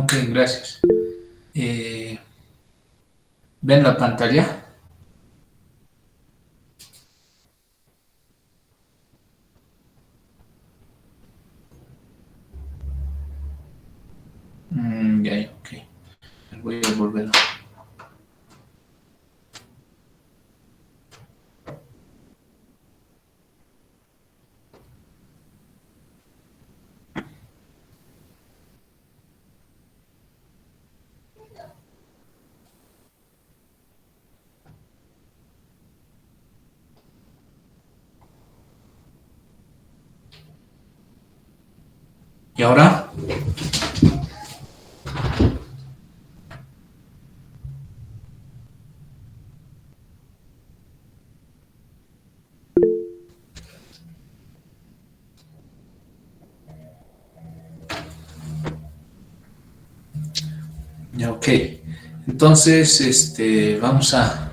Ok, gracias. Eh, ¿Ven la pantalla? Ya, ya, ok. Voy a volver. ¿Y ahora? Ya, ok. Entonces, vamos a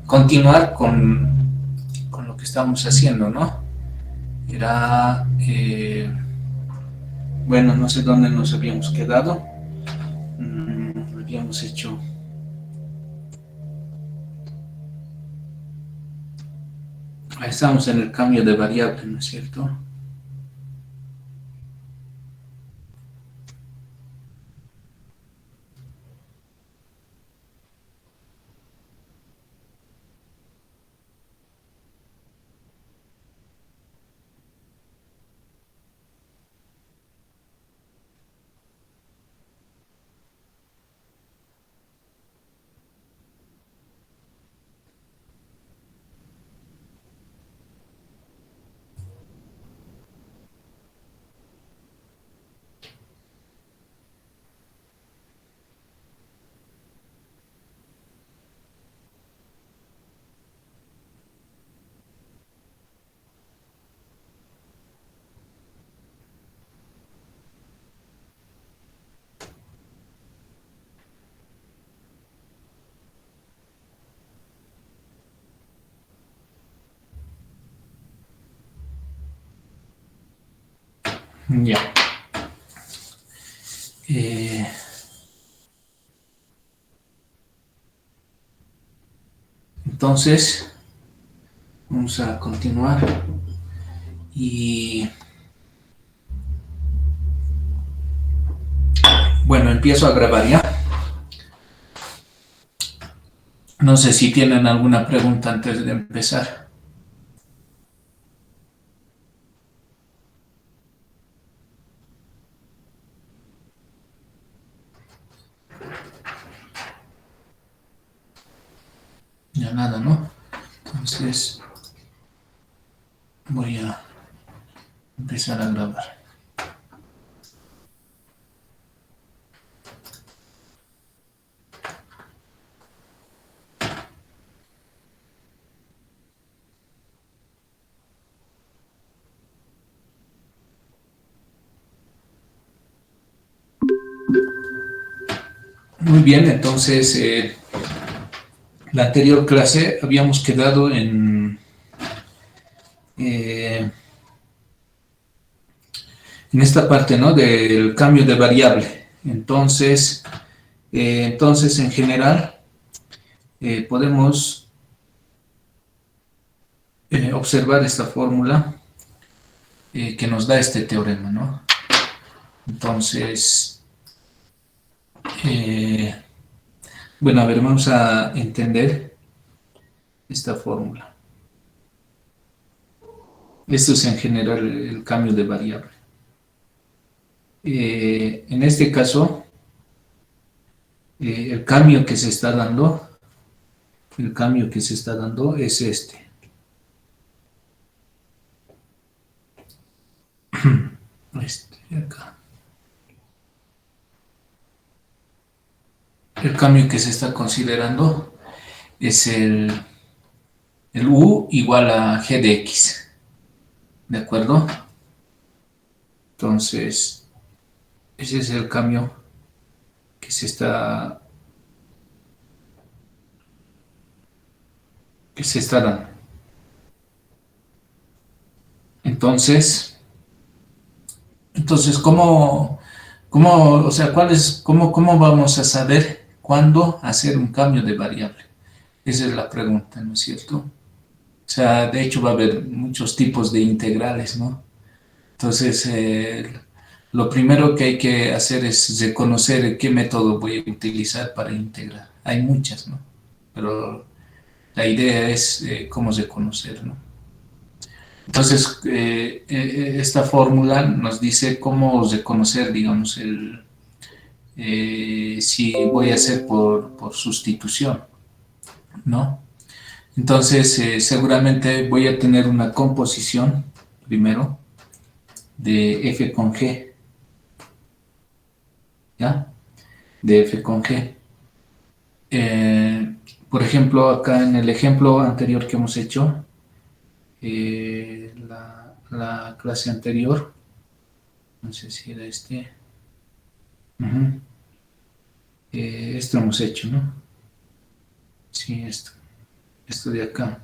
continuar con lo que estamos haciendo, ¿no? Era, bueno, no sé dónde nos habíamos quedado. Habíamos hecho, estamos en el cambio de variable, ¿no es cierto? Ya. Eh, entonces, vamos a continuar y bueno, empiezo a grabar ya. No sé si tienen alguna pregunta antes de empezar. Ya nada, ¿no? Entonces, voy a empezar a grabar. Muy bien, entonces, la anterior clase habíamos quedado eh, en esta parte, ¿no? Del cambio de variable. Entonces en general, podemos observar esta fórmula que nos da este teorema, ¿no? Entonces, eh, bueno, a ver, vamos a entender esta fórmula. Esto es en general el cambio de variable. En este caso, el cambio que se está dando, es este. Este acá. El cambio que se está considerando es el u igual a g de x. ¿De acuerdo? Entonces, ese es el cambio que se está, dando. Entonces, ¿cómo ¿Cómo, o sea, cómo vamos a saber cuándo hacer un cambio de variable? Esa es la pregunta, ¿no es cierto? O sea, de hecho va a haber muchos tipos de integrales, ¿no? Entonces, lo primero que hay que hacer es reconocer qué método voy a utilizar para integrar. Hay muchas, ¿no? Pero la idea es cómo reconocer, ¿no? Entonces, esta fórmula nos dice cómo reconocer, digamos, si voy a hacer por sustitución, ¿no? Entonces, seguramente voy a tener una composición, primero, de f con g, ¿ya? De f con g. Eh, por ejemplo, acá en el ejemplo anterior que hemos hecho, la clase anterior, no sé si era este, uh-huh. Esto hemos hecho, ¿no? Sí, esto de acá.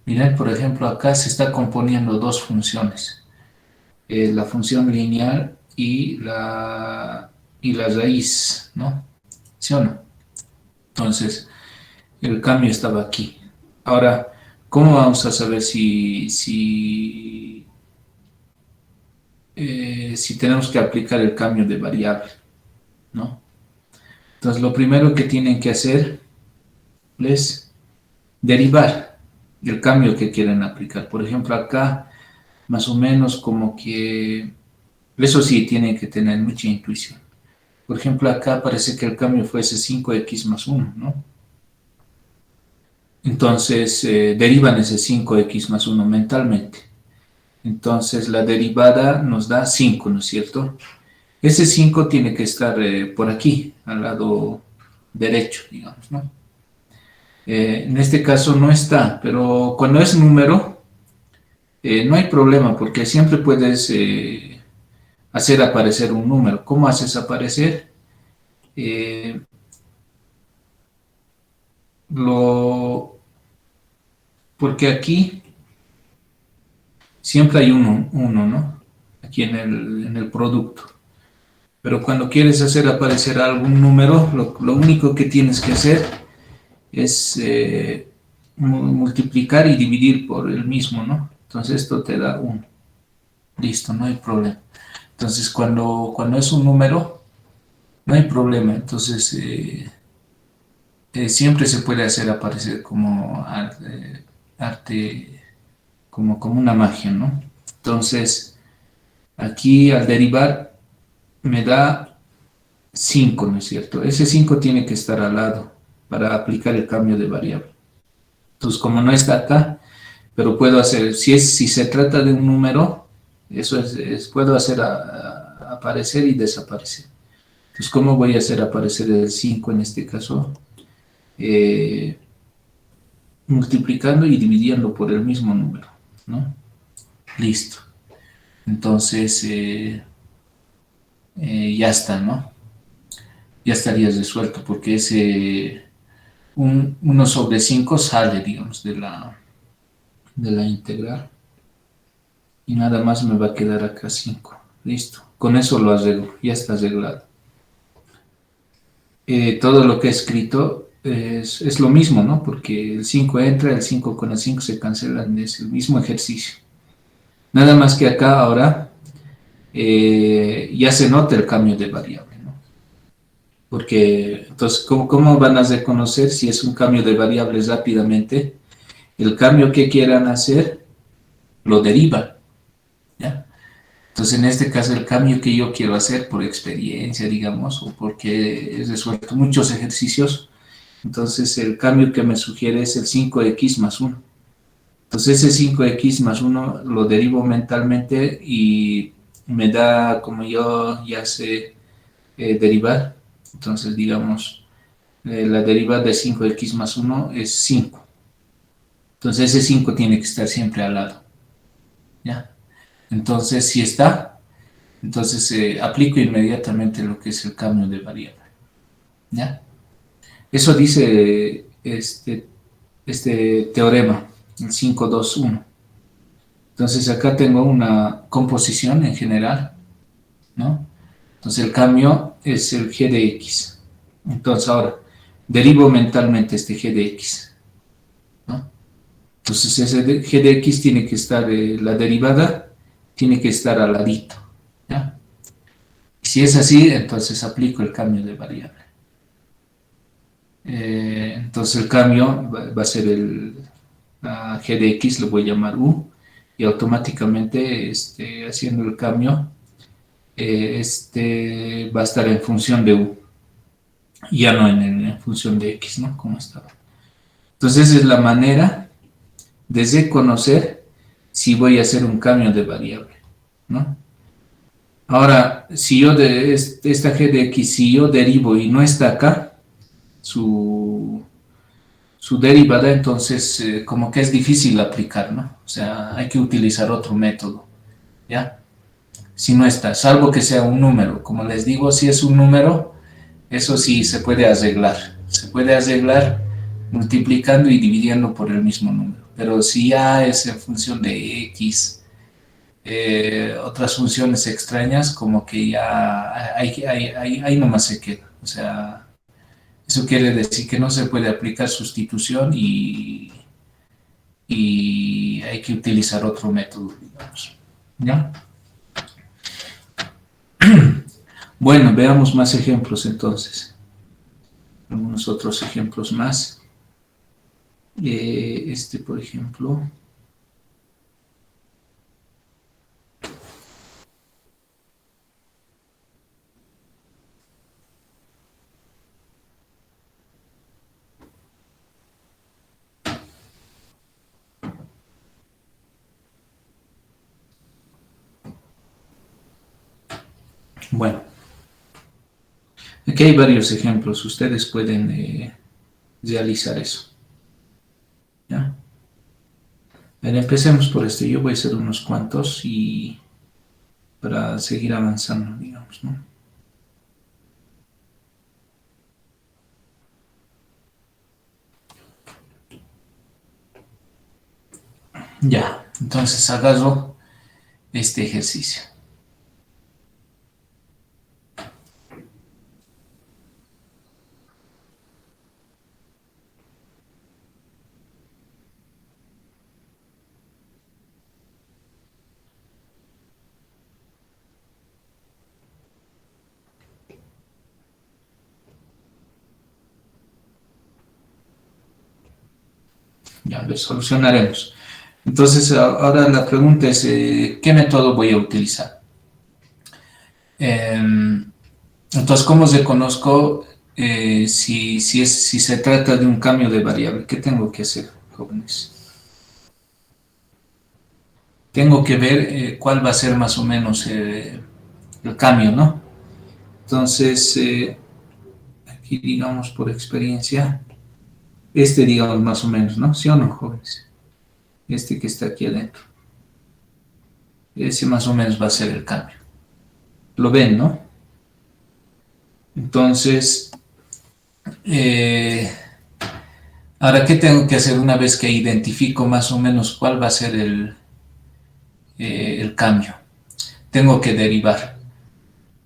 Miren, por ejemplo, acá se está componiendo dos funciones, la función lineal y la raíz, ¿no? ¿Sí o no? Entonces, el cambio estaba aquí. Ahora, ¿cómo vamos a saber si tenemos que aplicar el cambio de variable, ¿no? Entonces, lo primero que tienen que hacer es derivar el cambio que quieren aplicar. Por ejemplo, acá, más o menos como que, eso sí, tienen que tener mucha intuición. Por ejemplo, acá parece que el cambio fuese 5x más 1, ¿no? Entonces, derivan ese 5x más 1 mentalmente. Entonces, la derivada nos da 5, ¿no es cierto? Ese 5 tiene que estar por aquí, al lado derecho, digamos, ¿no? En este caso no está, pero cuando es número, no hay problema porque siempre puedes hacer aparecer un número. ¿Cómo haces aparecer? Eh, lo, porque aquí siempre hay uno, ¿no? Aquí en el producto. Pero cuando quieres hacer aparecer algún número, lo único que tienes que hacer es multiplicar y dividir por el mismo, ¿no? Entonces esto te da 1. Listo, no hay problema. Entonces cuando es un número, no hay problema. Entonces siempre se puede hacer aparecer como arte, como una magia, ¿no? Entonces aquí al derivar me da 5, ¿no es cierto? Ese 5 tiene que estar al lado para aplicar el cambio de variable. Entonces, como no está acá, pero puedo hacer, si se trata de un número, eso puedo hacer aparecer y desaparecer. Entonces, ¿cómo voy a hacer aparecer el 5 en este caso? Eh, Multiplicando y dividiendo por el mismo número, ¿no? Listo. Entonces, ya está, ¿no? Ya estaría resuelto porque ese 1 sobre 5 sale, digamos, de la integral. Y nada más me va a quedar acá 5. Listo. Con eso lo arreglo. Ya está arreglado. Todo lo que he escrito es lo mismo, ¿no? Porque el 5 entra, el 5 con el 5 se cancelan. Es el mismo ejercicio. Nada más que acá ahora ya se nota el cambio de variable, ¿no? Porque entonces, ¿cómo van a reconocer si es un cambio de variables rápidamente? El cambio que quieran hacer lo derivan, ¿ya? Entonces, en este caso, el cambio que yo quiero hacer por experiencia, digamos, o porque he resuelto muchos ejercicios, entonces el cambio que me sugiere es el 5x más 1. Entonces, ese 5x más 1 lo derivo mentalmente y me da, como yo ya sé derivar, entonces, digamos, la derivada de 5x más 1 es 5. Entonces, ese 5 tiene que estar siempre al lado, ¿ya? Entonces, si está, entonces aplico inmediatamente lo que es el cambio de variable, ¿ya? Eso dice este teorema, el 5-2-1. Entonces acá tengo una composición en general, ¿no? Entonces el cambio es el g de x. Entonces ahora derivo mentalmente este g de x, ¿no? Entonces ese g de x tiene que estar, la derivada tiene que estar al ladito, ¿ya? Si es así, entonces aplico el cambio de variable. Entonces el cambio va a ser a g de x, lo voy a llamar u, y automáticamente haciendo el cambio, va a estar en función de u, ya no en función de x, ¿no? Como estaba. Entonces esa es la manera de reconocer si voy a hacer un cambio de variable, ¿no? Ahora, si yo de esta g de x, si yo derivo y no está acá, su derivada, entonces como que es difícil aplicar, ¿no? O sea, hay que utilizar otro método, ¿ya? Si no está, salvo que sea un número. Como les digo, si es un número, eso sí se puede arreglar. Se puede arreglar multiplicando y dividiendo por el mismo número. Pero si ya es en función de x, otras funciones extrañas, como que ya ahí nomás se queda. O sea, eso quiere decir que no se puede aplicar sustitución y hay que utilizar otro método, digamos. ¿Ya? Bueno, veamos más ejemplos entonces. Algunos otros ejemplos más. Por ejemplo. Bueno, aquí hay varios ejemplos. Ustedes pueden realizar eso. ¿Ya? Bien, empecemos por este. Yo voy a hacer unos cuantos y para seguir avanzando, digamos, ¿no? Ya, entonces agarro este ejercicio. Ya lo solucionaremos. Entonces, ahora la pregunta es, ¿qué método voy a utilizar? Entonces, ¿cómo reconozco si se trata de un cambio de variable? ¿Qué tengo que hacer, jóvenes? Tengo que ver cuál va a ser más o menos el cambio, ¿no? Entonces, aquí digamos por experiencia, digamos más o menos, ¿no? ¿Sí o no, jóvenes? Que está aquí adentro. Ese más o menos va a ser el cambio. Lo ven, ¿no? Entonces, eh, ahora, ¿qué tengo que hacer una vez que identifico más o menos cuál va a ser el cambio? Tengo que derivar.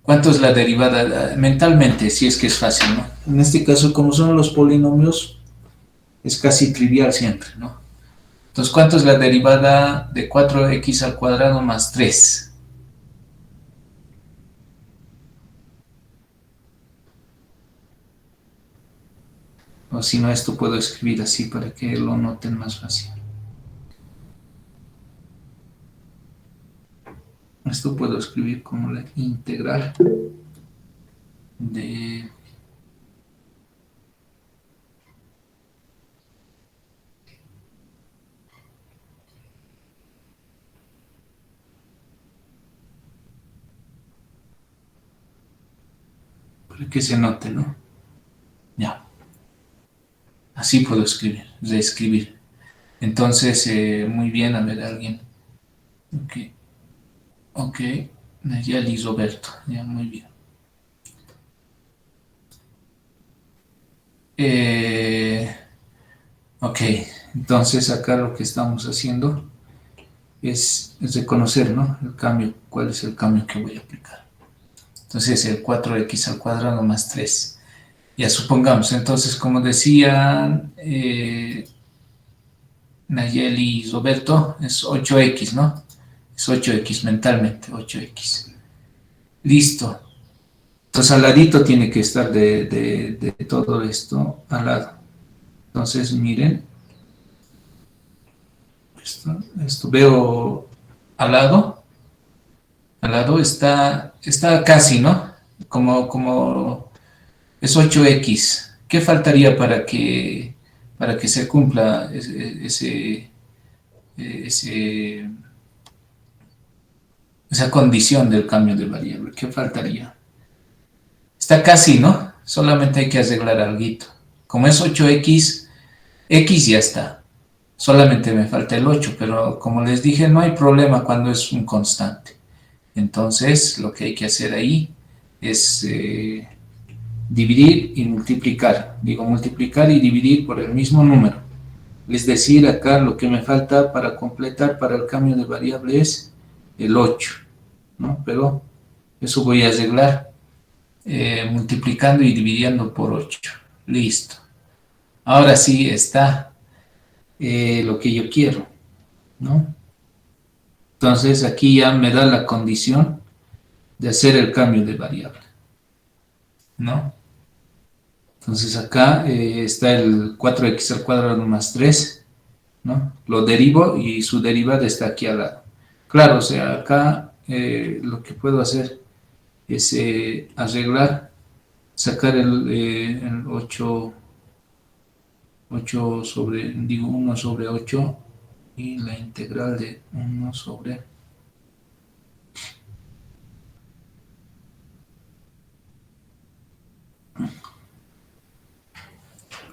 ¿Cuánto es la derivada? Mentalmente, si es que es fácil, ¿no? En este caso, como son los polinomios, es casi trivial siempre, ¿no? Entonces, ¿cuánto es la derivada de 4x al cuadrado más 3? O si no, esto puedo escribir así para que lo noten más fácil. Esto puedo escribir como la integral de para que se note, ¿no? Ya. Así puedo escribir, reescribir. Entonces, muy bien, a ver, alguien. Ok, ok. Ya Liz Roberto, ya, muy bien. Eh, ok, entonces acá lo que estamos haciendo es reconocer, ¿no? El cambio, cuál es el cambio que voy a aplicar. Entonces el 4x al cuadrado más 3. Ya supongamos, entonces como decían Nayeli y Roberto, es 8x, ¿no? Es 8x mentalmente, 8x. Listo. Entonces al ladito tiene que estar de todo esto al lado. Entonces miren, esto veo al lado está casi, ¿no? Como es 8x. ¿Qué faltaría para que se cumpla ese, esa condición del cambio de variable? ¿Qué faltaría? Está casi, ¿no? Solamente hay que arreglar algo. Como es 8x, x ya está. Solamente me falta el 8, pero como les dije, no hay problema cuando es un constante. Entonces, lo que hay que hacer ahí es dividir y multiplicar. Digo, multiplicar y dividir por el mismo número. Es decir, acá lo que me falta para completar para el cambio de variable es el 8, ¿no? Pero eso voy a arreglar multiplicando y dividiendo por 8. Listo. Ahora sí está lo que yo quiero, ¿no? Entonces aquí ya me da la condición de hacer el cambio de variable, ¿no? Entonces acá está el 4x al cuadrado más 3, ¿no? Lo derivo y su derivada está aquí al lado. Claro, o sea, acá lo que puedo hacer es arreglar, sacar el 8 sobre, digo 1 sobre 8 y la integral de 1 sobre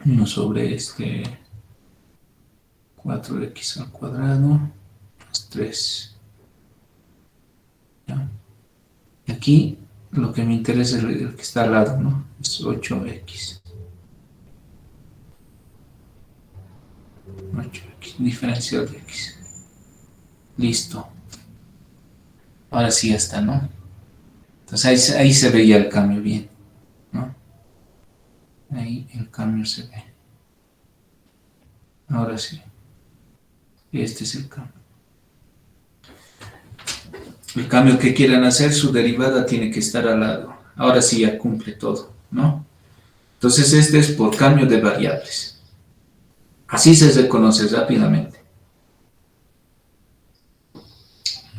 1 sobre 4x al cuadrado más 3. ¿Ya? Y aquí lo que me interesa es el que está al lado, ¿no? Es 8x. 8x, diferencial de x. Listo. Ahora sí ya está, ¿no? Entonces ahí se veía el cambio bien, ¿no? Ahí el cambio se ve. Ahora sí. Este es el cambio. El cambio que quieran hacer, su derivada tiene que estar al lado. Ahora sí ya cumple todo, ¿no? Entonces este es por cambio de variables. Así se reconoce rápidamente.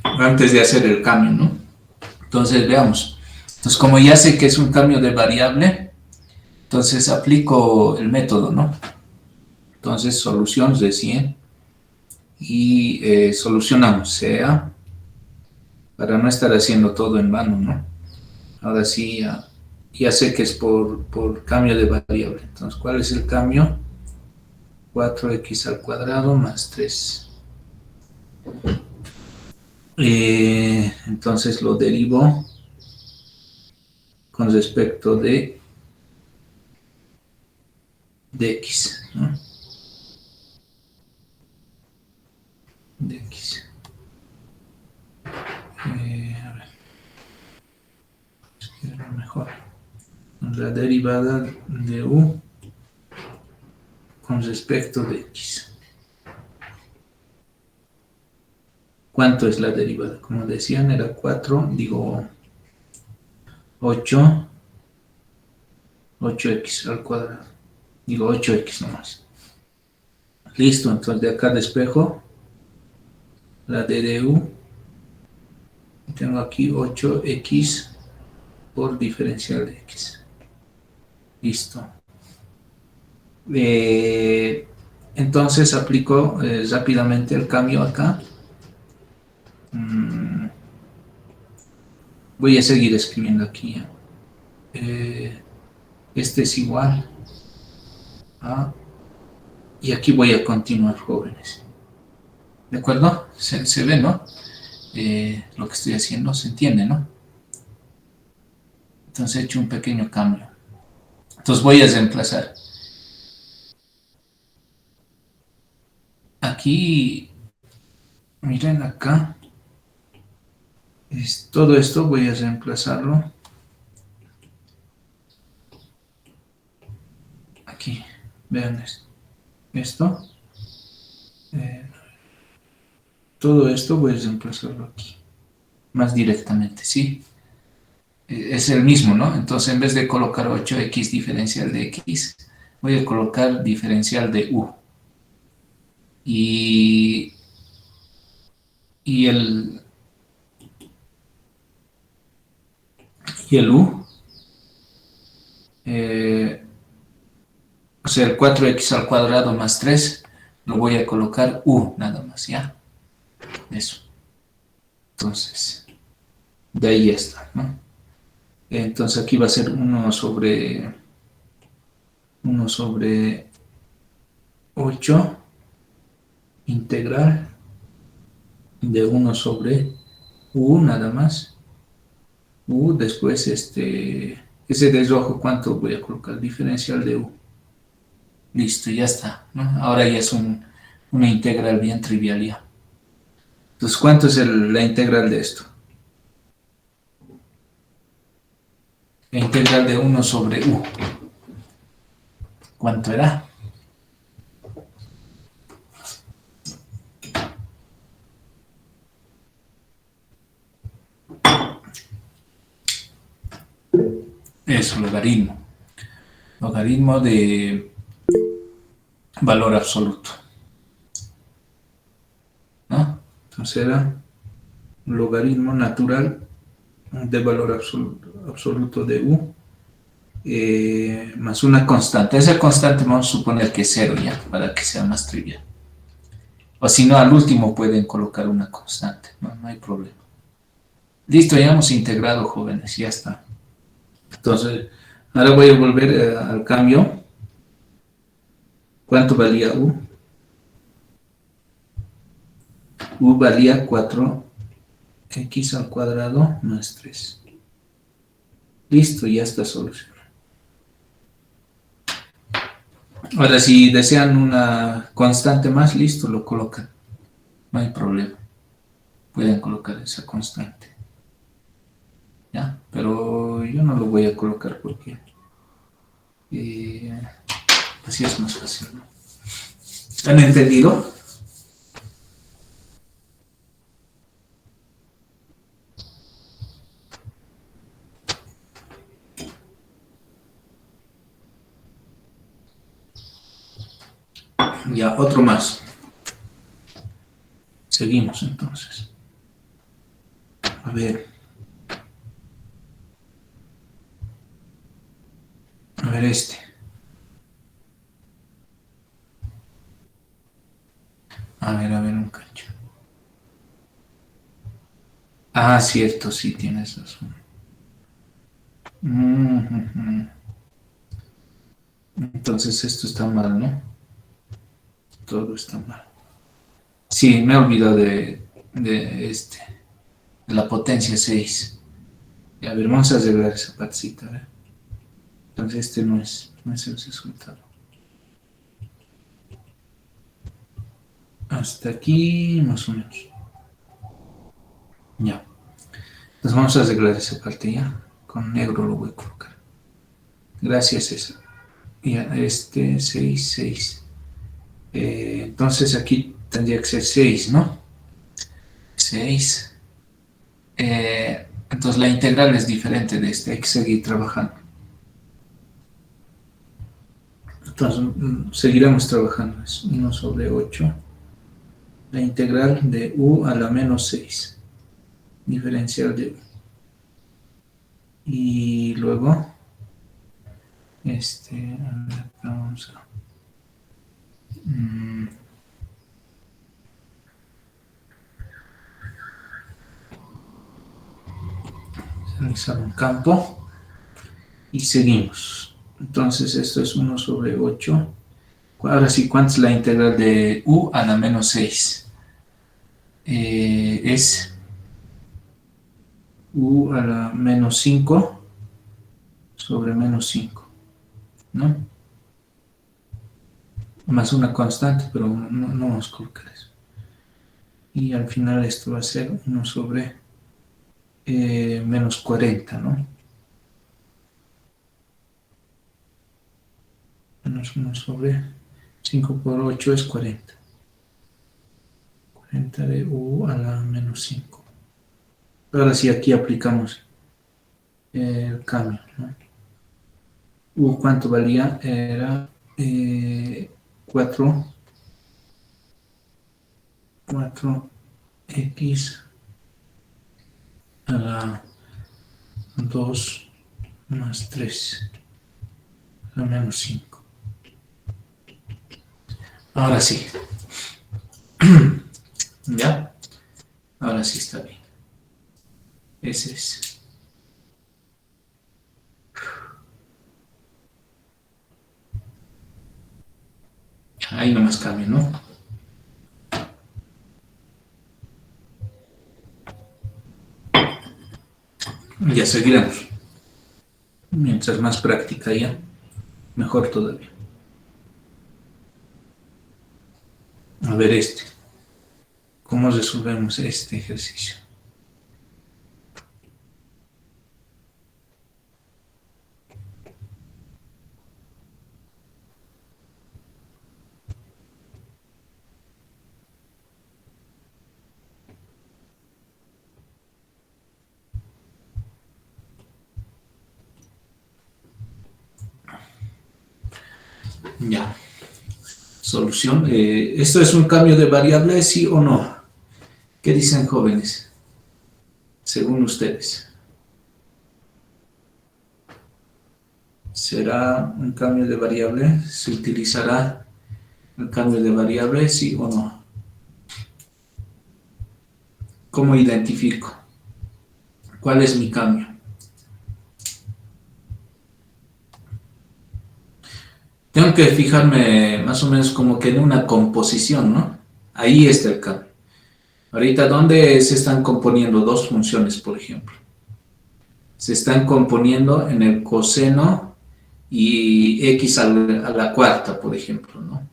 Antes de hacer el cambio, ¿no? Entonces veamos. Entonces como ya sé que es un cambio de variable, entonces aplico el método, ¿no? Entonces solución recién y solucionamos, sea para no estar haciendo todo en vano, ¿no? Ahora sí ya sé que es por cambio de variable. Entonces, ¿cuál es el cambio? 4x al cuadrado más 3. Entonces lo derivo con respecto de x, ¿no? De x. A ver, es mejor. La derivada de u con respecto de x. ¿Cuánto es la derivada? Como decían, era 4, digo 8, 8x al cuadrado. Digo 8x nomás. Listo, entonces de acá despejo la d de u. Tengo aquí 8x por diferencial de x. Listo. Entonces aplico rápidamente el cambio acá. Voy a seguir escribiendo aquí. Este es igual a... Y aquí voy a continuar, jóvenes. ¿De acuerdo? Se ve, ¿no? Lo que estoy haciendo, se entiende, ¿no? Entonces he hecho un pequeño cambio. Entonces voy a reemplazar. Aquí, miren acá, todo esto voy a reemplazarlo Vean esto. Eh, todo esto voy a reemplazarlo aquí, más directamente, ¿sí? Es el mismo, ¿no? Entonces, en vez de colocar 8x diferencial de x, voy a colocar diferencial de u. Y, y, el, y el u, eh, o sea, el 4x al cuadrado más 3, lo voy a colocar u nada más, ¿ya? Eso. Entonces, de ahí ya está, ¿no? Entonces aquí va a ser uno sobre 8 integral de uno sobre u nada más. U, después ese de rojo, ¿cuánto voy a colocar? Diferencial de u. Listo, ya está, ¿no? Ahora ya es una integral bien trivial ya. Entonces, ¿cuánto es la integral de esto? La integral de uno sobre u. ¿Cuánto era? Eso, logaritmo. Logaritmo de valor absoluto, ¿no? Entonces era logaritmo natural de valor absoluto de u, más una constante. Esa constante vamos a suponer que es cero ya, para que sea más trivial. O si no, al último pueden colocar una constante, no hay problema. Listo, ya hemos integrado, jóvenes, ya está. Entonces, ahora voy a volver al cambio. ¿Cuánto valía u? U valía 4x al cuadrado más 3. Listo, ya está solucionado. Ahora, si desean una constante más, listo, lo colocan. No hay problema. Pueden colocar esa constante. ¿Ya? Pero yo no lo voy a colocar porque así es más fácil, ¿no? ¿Han entendido? Ya, otro más. Seguimos entonces. A ver. A ver este. A ver un cacho. Ah, cierto, sí, tienes razón. Entonces esto está mal, ¿no? Todo está mal. Sí, me he olvidado de la potencia 6. A ver, vamos a arreglar esa partecita, ¿eh? Entonces no es el resultado. Hasta aquí, más o menos. Ya. Entonces vamos a arreglar esa parte ya. Con negro lo voy a colocar. Gracias, César. Ya, 6, 6. Entonces aquí tendría que ser 6, ¿no? 6. Entonces la integral es diferente de este. Hay que seguir trabajando. Entonces seguiremos trabajando. Es 1 sobre 8. La integral de u a la menos 6. Diferencial de u. Y luego, vamos a realizar un campo y seguimos. Entonces esto es 1 sobre 8. Ahora sí, ¿cuánto es la integral de u a la menos 6? Es u a la menos 5 sobre menos 5, ¿no? Más una constante, pero no vamos a colocar eso. Y al final esto va a ser 1 sobre menos 40, ¿no? Menos 1 sobre 5 por 8 es 40. 40 de u a la menos 5. Ahora sí, aquí aplicamos el cambio, ¿no? U, ¿cuánto valía? Era 4, 4x a la 2 más 3 a la menos 5. Ahora sí. ¿Ya? Ahora sí está bien. Ese es. Ahí nomás cambio, ¿no? Ya seguiremos. Mientras más práctica ya, mejor todavía. A ver este. ¿Cómo resolvemos este ejercicio? Ya. Solución. ¿Esto es un cambio de variable, sí o no? ¿Qué dicen jóvenes? Según ustedes. ¿Será un cambio de variable? ¿Se utilizará el cambio de variable, sí o no? ¿Cómo identifico? ¿Cuál es mi cambio? Tengo que fijarme más o menos como que en una composición, ¿no? Ahí está el cambio. Ahorita, ¿dónde se están componiendo dos funciones, por ejemplo? Se están componiendo en el coseno y x a la cuarta, por ejemplo, ¿no?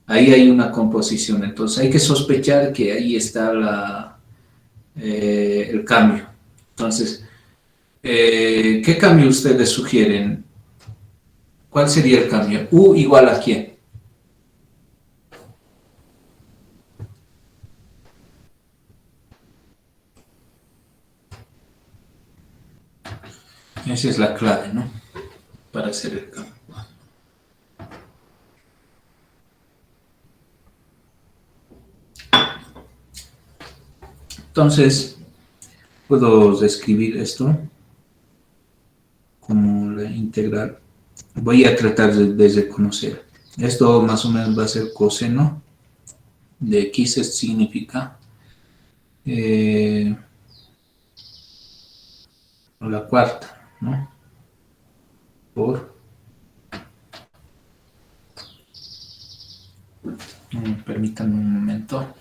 Ahí hay una composición, entonces hay que sospechar que ahí está el cambio. Entonces, ¿qué cambio ustedes sugieren? ¿Cuál sería el cambio? ¿U igual a quién? Esa es la clave, ¿no? Para hacer el cambio. Entonces, puedo describir esto como la integral. Voy a tratar de reconocer. Esto más o menos va a ser coseno de x, esto significa la cuarta, ¿no? Por, permítanme un momento.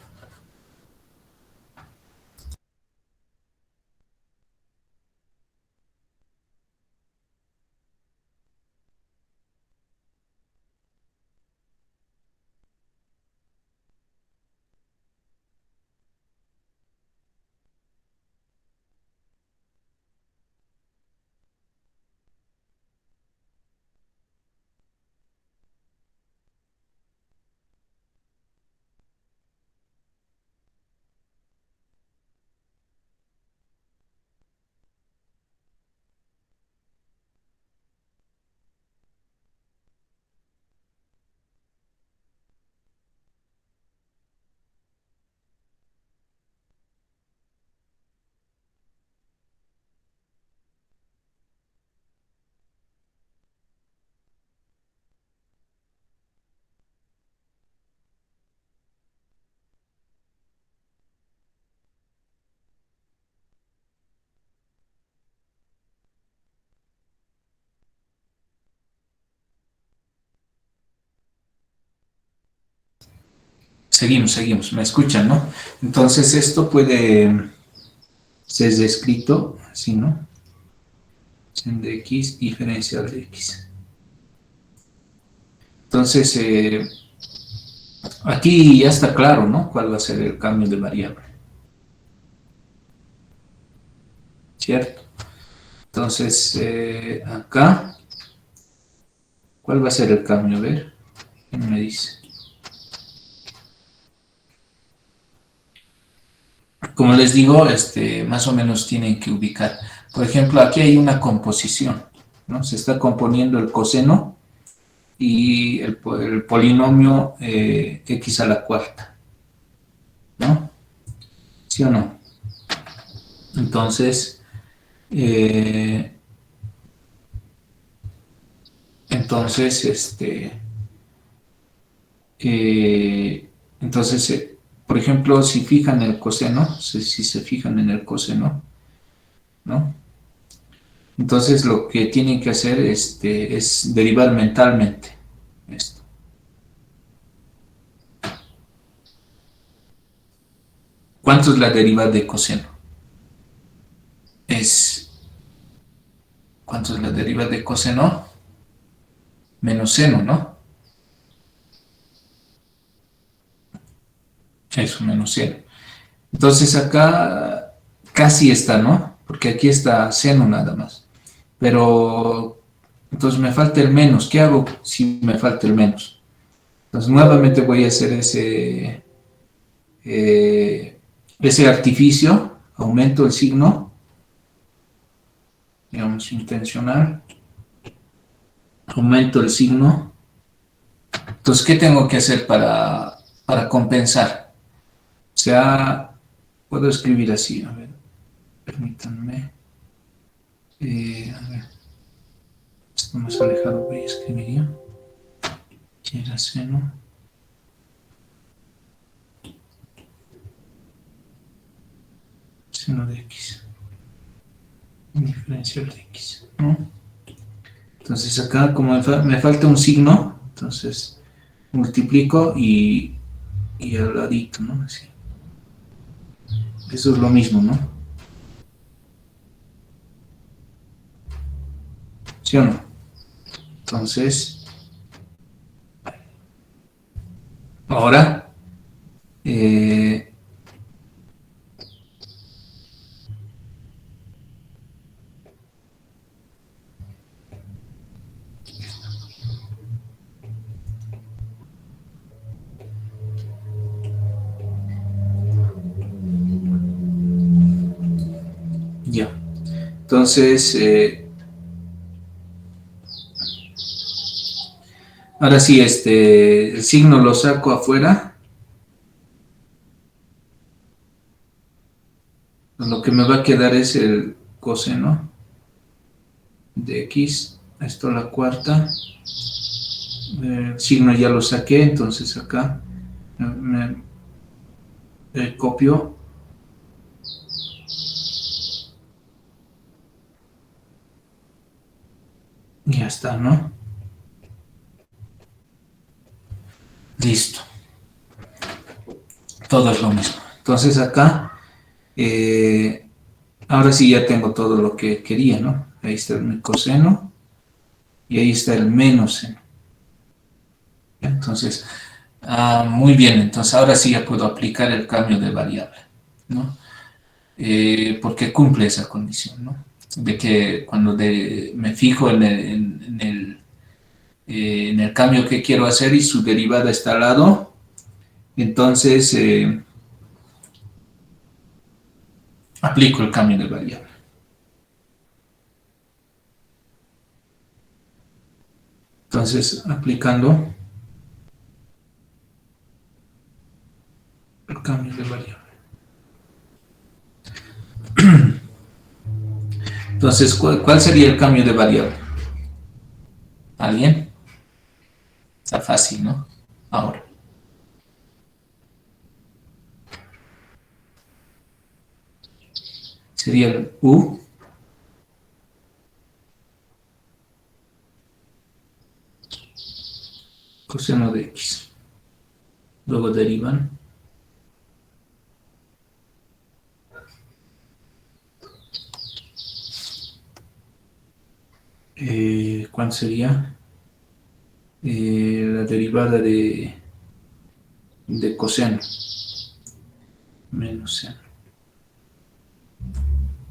Seguimos, me escuchan, ¿no? Entonces esto puede ser descrito así, ¿no? Sen de x diferencial de x. Entonces, aquí ya está claro, ¿no? ¿Cuál va a ser el cambio de variable? ¿Cierto? Entonces, acá, ¿Cuál va a ser el cambio? A ver, ¿quién me dice? Como les digo, más o menos tienen que ubicar. Por ejemplo, aquí hay una composición, ¿no? Se está componiendo el coseno y el polinomio x a la cuarta, ¿no? ¿Sí o no? Entonces, eh, entonces, eh, entonces, por ejemplo, si fijan el coseno, si se fijan en el coseno, ¿no? Entonces lo que tienen que hacer es derivar mentalmente esto. ¿Cuánto es la derivada de coseno? Es, ¿Cuánto es la derivada de coseno? Menos seno, ¿no? Eso, menos seno. Entonces acá casi está, ¿no? Porque aquí está seno nada más. Pero entonces me falta el menos. ¿Qué hago si me falta el menos? Entonces nuevamente voy a hacer ese artificio. Aumento el signo, digamos, intencional. Aumento el signo. Entonces, ¿qué tengo que hacer para compensar? O sea, puedo escribir así, a ver, permítanme. A ver, esto más alejado voy a escribir yo. ¿Qué era seno? Seno de x. Diferencial de x, ¿no? Entonces acá, como me falta un signo, entonces multiplico y al ladito, ¿no? Así. Eso es lo mismo, ¿no? ¿Sí o no? Entonces, ahora, eh, ya. Entonces, ahora sí, el signo lo saco afuera. Lo que me va a quedar es el coseno de x. Esto la cuarta. El signo ya lo saqué, entonces acá copio. Y ya está, ¿no? Listo. Todo es lo mismo. Entonces acá, eh, ahora sí ya tengo todo lo que quería, ¿no? Ahí está el coseno y ahí está el menos seno. Entonces, muy bien, entonces ahora sí ya puedo aplicar el cambio de variable, ¿no? Porque cumple esa condición, ¿no? De que cuando me fijo en el cambio que quiero hacer y su derivada está al lado, entonces aplico el cambio de variable. Entonces, aplicando el cambio de variable. Entonces, ¿cuál sería el cambio de variable? ¿Alguien? Está fácil, ¿no? Ahora, sería el u coseno de x. Luego derivan. ¿Cuál sería? La derivada de coseno menos seno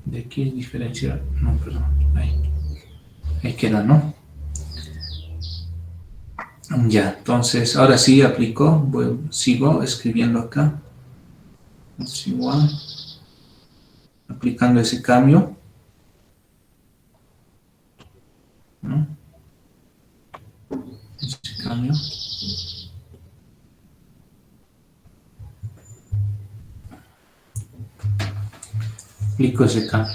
de x diferencial, no, perdón, ahí queda, ¿no? Ya, entonces, ahora sí aplico, sigo escribiendo acá, es igual, aplicando ese cambio, ¿no? Ese cambio, aplico ese cambio.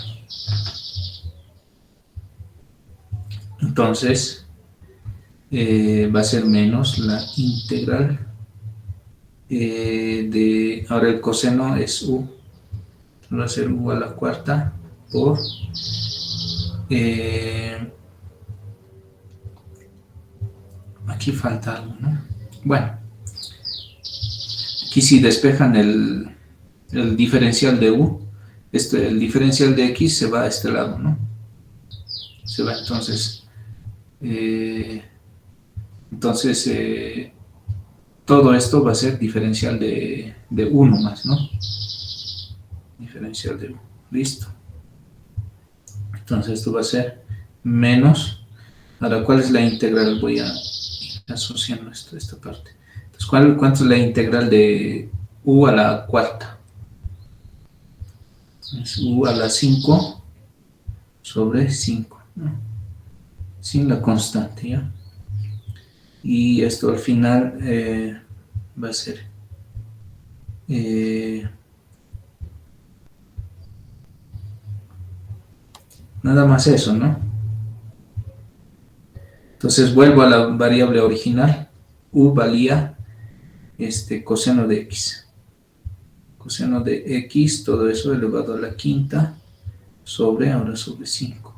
Entonces, va a ser menos la integral ahora el coseno es u, va a ser u a la cuarta por, eh, aquí falta algo, ¿no? Bueno, aquí si despejan el diferencial de u, el diferencial de x se va a este lado, ¿no? Se va entonces, eh, entonces todo esto va a ser diferencial de 1 más, ¿no? Diferencial de 1, listo. Entonces esto va a ser menos, ahora ¿cuál es la integral? Voy a ir asociando esta parte. Entonces, ¿cuánto es la integral de u a la cuarta? Es u a la 5 sobre 5, ¿no? Sin la constante, ¿ya? Y esto al final va a ser eh, nada más eso, ¿no? Entonces vuelvo a la variable original, u valía coseno de x. Coseno de x, todo eso elevado a la quinta, ahora sobre 5.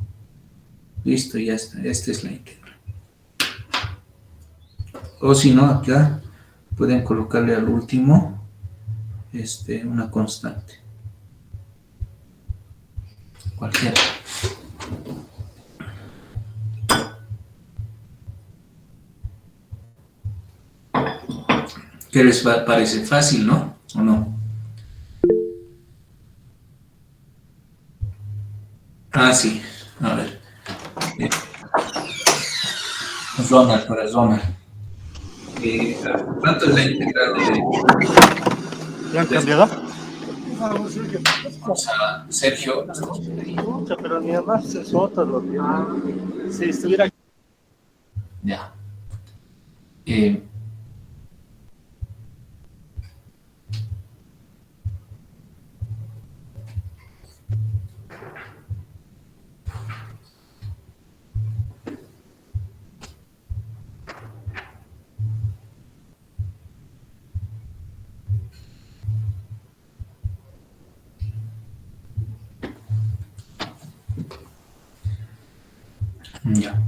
Listo, ya está, esta es la integral. O si no, acá pueden colocarle al último una constante. Cualquiera. Que les parece fácil, ¿no? ¿O no? Ah, sí. A ver. Eh, Ronald, para Ronald. ¿Cuánto es la integral ¿Ya han cambiado? o sea, Sergio? Mucho, pero mi mamá es otro lo que si estuviera aquí. Ya. Eh, ya.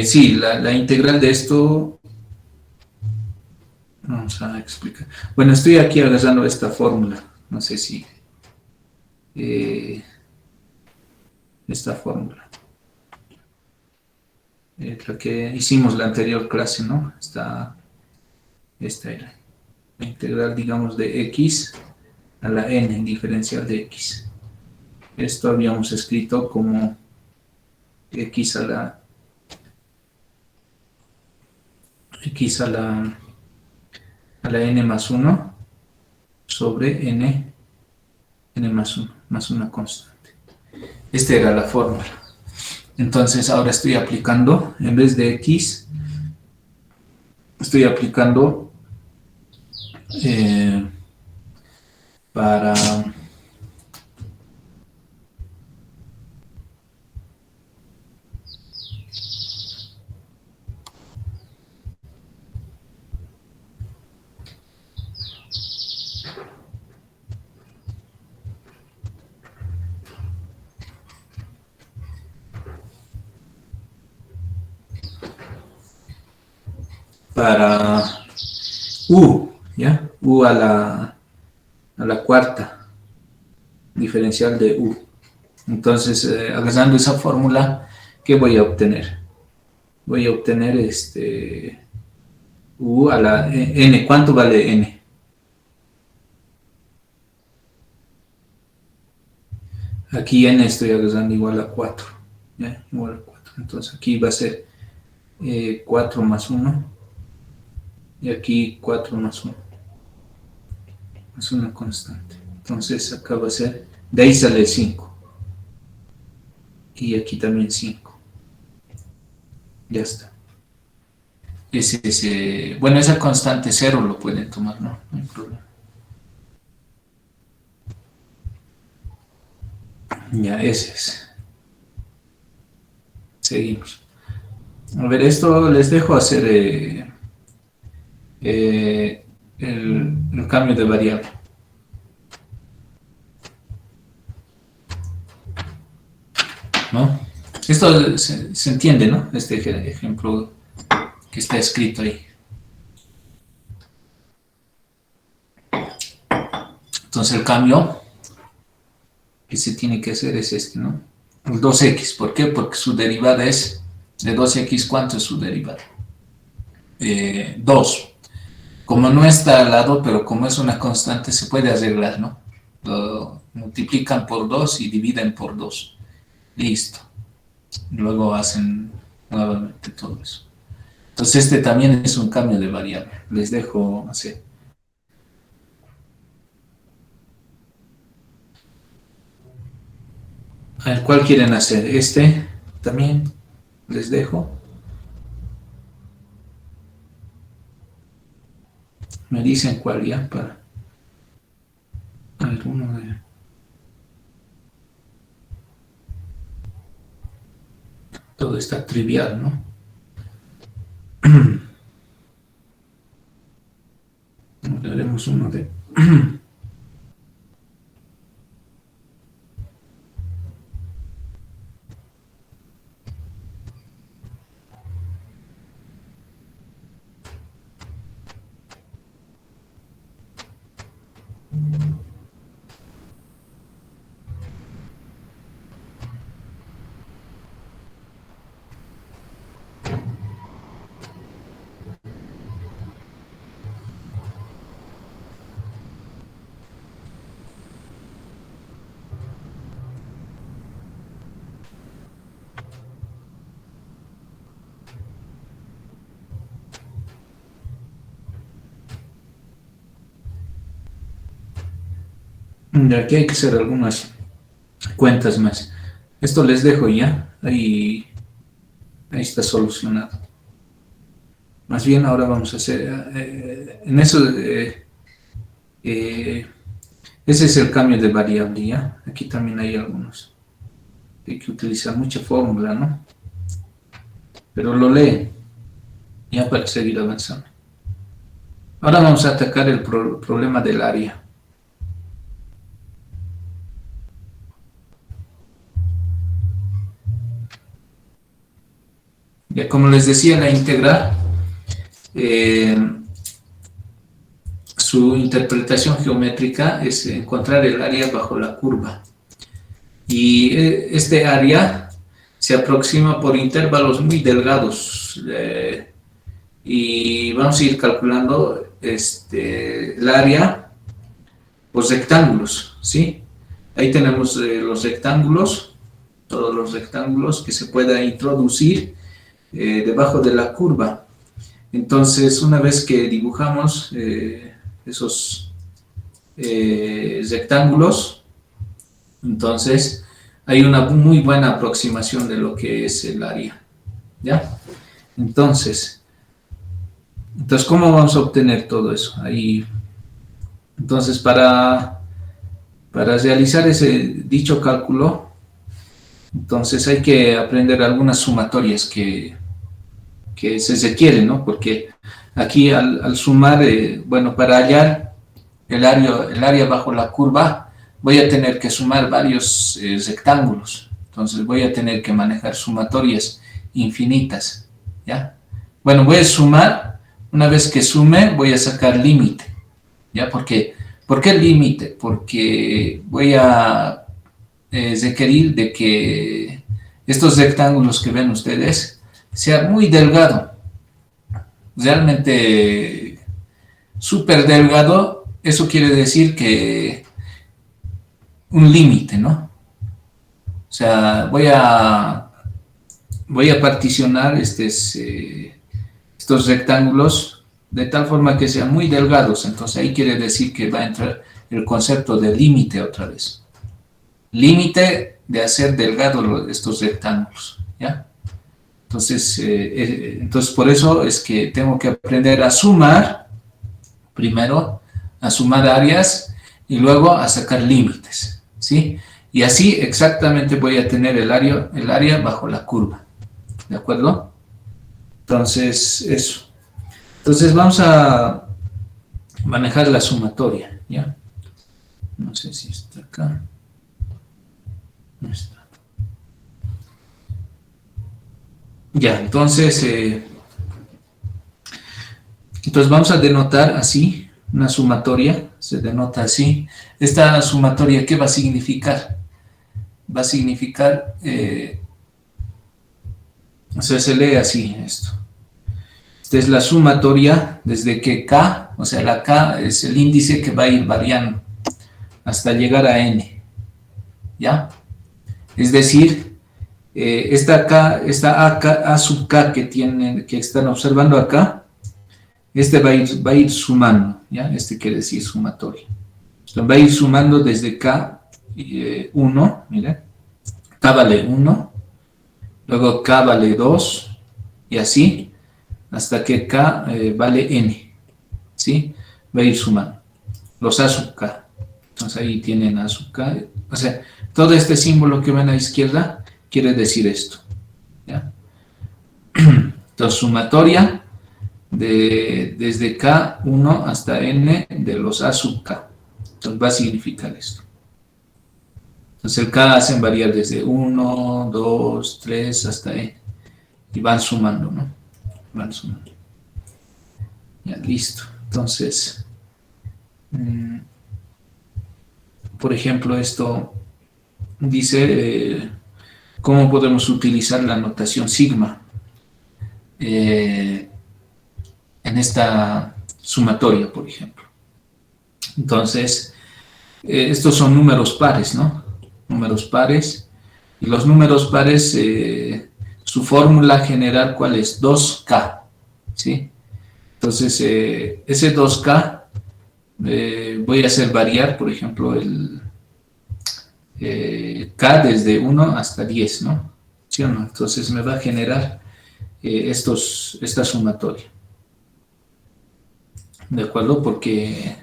Sí, la integral de esto, vamos a explicar. Bueno, estoy aquí agarrando esta fórmula. No sé si esta fórmula, la que hicimos la anterior clase, ¿no? Esta era la integral, digamos, de x a la n, diferencial de x. Esto habíamos escrito como x a la n más 1 sobre n más 1, más una constante. Esta era la fórmula. Entonces ahora estoy aplicando, en vez de x, estoy aplicando eh, para para u, ¿ya? U a la cuarta, diferencial de u. Entonces, agarrando esa fórmula, ¿qué voy a obtener? Voy a obtener u a la n. ¿Cuánto vale n? Aquí n estoy agarrando igual a 4, ¿ya? Igual a 4. Entonces aquí va a ser 4 más 1 y aquí 4 más 1. Es una constante. Entonces acá va a ser, de ahí sale el 5. Y aquí también 5. Ya está. Bueno, esa constante 0 lo pueden tomar, ¿no? No hay problema. Ya, ese es. Seguimos. A ver, esto les dejo hacer el cambio de variable. ¿No? Esto se entiende, ¿no? Este ejemplo que está escrito ahí. Entonces el cambio que se tiene que hacer es este, ¿no? El 2x. ¿Por qué? Porque su derivada es de 2x. ¿Cuánto es su derivada? 2. Como no está al lado, pero como es una constante, se puede arreglar, ¿no? Lo multiplican por 2 y dividen por 2. Listo. Luego hacen nuevamente todo eso. Entonces este también es un cambio de variable. Les dejo hacer. A ver, ¿cuál quieren hacer? Este también les dejo. Me dicen cuál ya para alguno de... Todo está trivial, ¿no? Haremos uno de... Aquí hay que hacer algunas cuentas más. Esto les dejo ya. Ahí está solucionado. Más bien ahora vamos a hacer... en eso... ese es el cambio de variable, ¿ya? Aquí también hay algunos. Hay que utilizar mucha fórmula, ¿no? Pero lo leen, ya para seguir avanzando. Ahora vamos a atacar el problema del área. Ya como les decía, la integral, su interpretación geométrica es encontrar el área bajo la curva. Y este área se aproxima por intervalos muy delgados. Y vamos a ir calculando el área por rectángulos, ¿sí? Ahí tenemos los rectángulos, todos los rectángulos que se pueda introducir debajo de la curva. Entonces, una vez que dibujamos esos rectángulos, entonces hay una muy buena aproximación de lo que es el área, ¿ya? Entonces, ¿cómo vamos a obtener todo eso? Ahí, entonces, para realizar ese dicho cálculo, entonces hay que aprender algunas sumatorias que se requieren, ¿no? Porque aquí al sumar, bueno, para hallar el área bajo la curva, voy a tener que sumar varios rectángulos. Entonces voy a tener que manejar sumatorias infinitas, ¿ya? Bueno, voy a sumar. Una vez que sume, voy a sacar límite, ¿ya? ¿Por qué límite? Porque voy a requerir de que estos rectángulos que ven ustedes sean muy delgado, realmente súper delgado. Eso quiere decir que un límite, ¿no? O sea, voy a particionar estos rectángulos de tal forma que sean muy delgados. Entonces ahí quiere decir que va a entrar el concepto de límite otra vez. Límite de hacer delgados estos rectángulos, ¿ya? Entonces por eso es que tengo que aprender a sumar, primero, a sumar áreas y luego a sacar límites, ¿sí? Y así exactamente voy a tener el área bajo la curva, ¿de acuerdo? Entonces, eso. Entonces vamos a manejar la sumatoria, ¿ya? No sé si está acá. No está. Ya, entonces vamos a denotar así, una sumatoria, se denota así. Esta sumatoria, ¿qué va a significar? Va a significar, o sea, se lee así esto. Esta es la sumatoria desde que K, o sea, la K es el índice que va a ir variando hasta llegar a N, ¿ya? Es decir, esta A sub K que están observando acá, va a ir sumando, ¿ya? Este quiere decir sumatoria. Entonces va a ir sumando desde K1, miren, K vale 1, luego K vale 2, y así, hasta que K vale N, ¿sí? Va a ir sumando los A sub K. Entonces ahí tienen A sub K. O sea, todo este símbolo que ven a la izquierda quiere decir esto, ¿ya? Entonces, sumatoria desde K1 hasta N de los A sub K. Entonces va a significar esto. Entonces el K hacen variar desde 1, 2, 3 hasta N. Y van sumando, ¿no? Van sumando. Ya, listo. Entonces, por ejemplo, esto dice cómo podemos utilizar la notación sigma en esta sumatoria, por ejemplo. Entonces, estos son números pares, ¿no? Números pares. Y los números pares, su fórmula general, ¿cuál es? 2K, ¿sí? Entonces, ese 2K voy a hacer variar, por ejemplo, el K desde 1 hasta 10, ¿no? ¿Sí o no? Entonces me va a generar esta sumatoria. ¿De acuerdo? Porque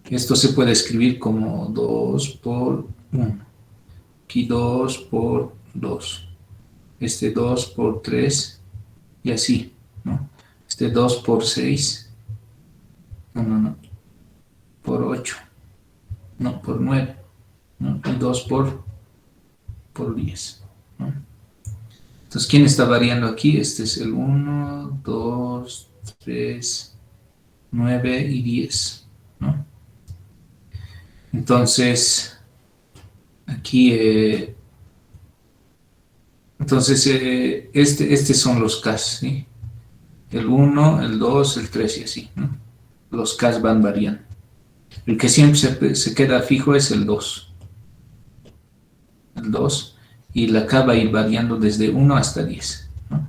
esto se puede escribir como 2 por 1. Aquí 2 por 2. Este 2 por 3 y así, ¿no? Este 2 por 6. No. Por 8. No, por 9. ¿No? Y 2 por 10, ¿no? Entonces, ¿quién está variando aquí? Este es el 1, 2, 3, 9 y 10, ¿no? Entonces, aquí, estos son los Ks, ¿sí? El 1, el 2, el 3 y así, ¿no? Los Ks van variando. El que siempre se queda fijo es el 2. El 2. Y la K va a ir variando desde 1 hasta 10, ¿no?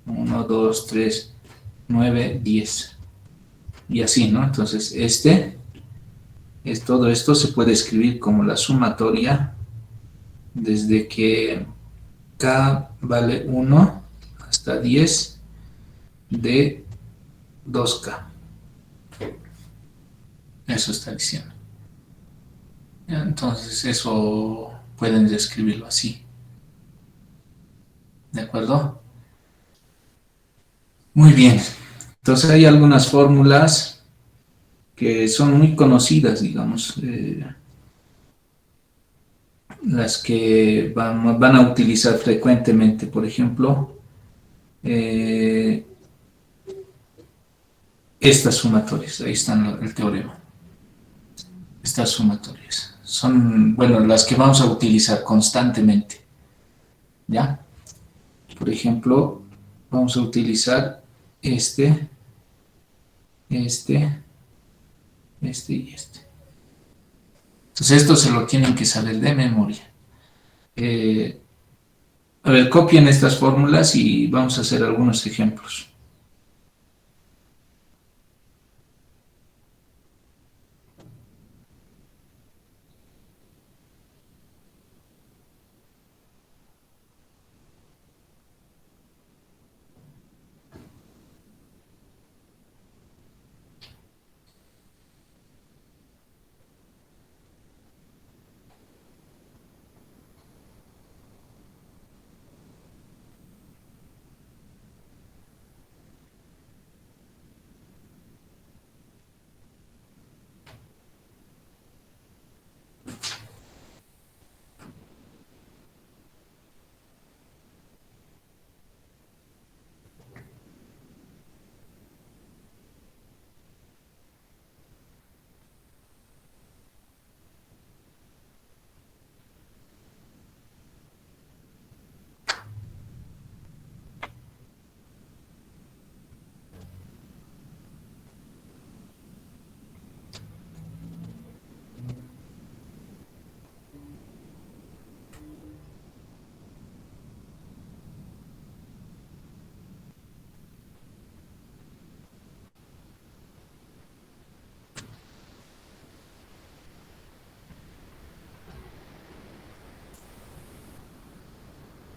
1, 2, 3, 9, 10. Y así, ¿no? Entonces, todo esto se puede escribir como la sumatoria desde que K vale 1 hasta 10 de 2K. Eso está diciendo. Entonces, eso pueden describirlo así. ¿De acuerdo? Muy bien. Entonces hay algunas fórmulas que son muy conocidas, digamos, las que van a utilizar frecuentemente. Por ejemplo, estas sumatorias. Ahí están el teorema. Estas sumatorias son, bueno, las que vamos a utilizar constantemente, ¿ya? Por ejemplo, vamos a utilizar este y este. Entonces esto se lo tienen que saber de memoria. A ver, copien estas fórmulas y vamos a hacer algunos ejemplos.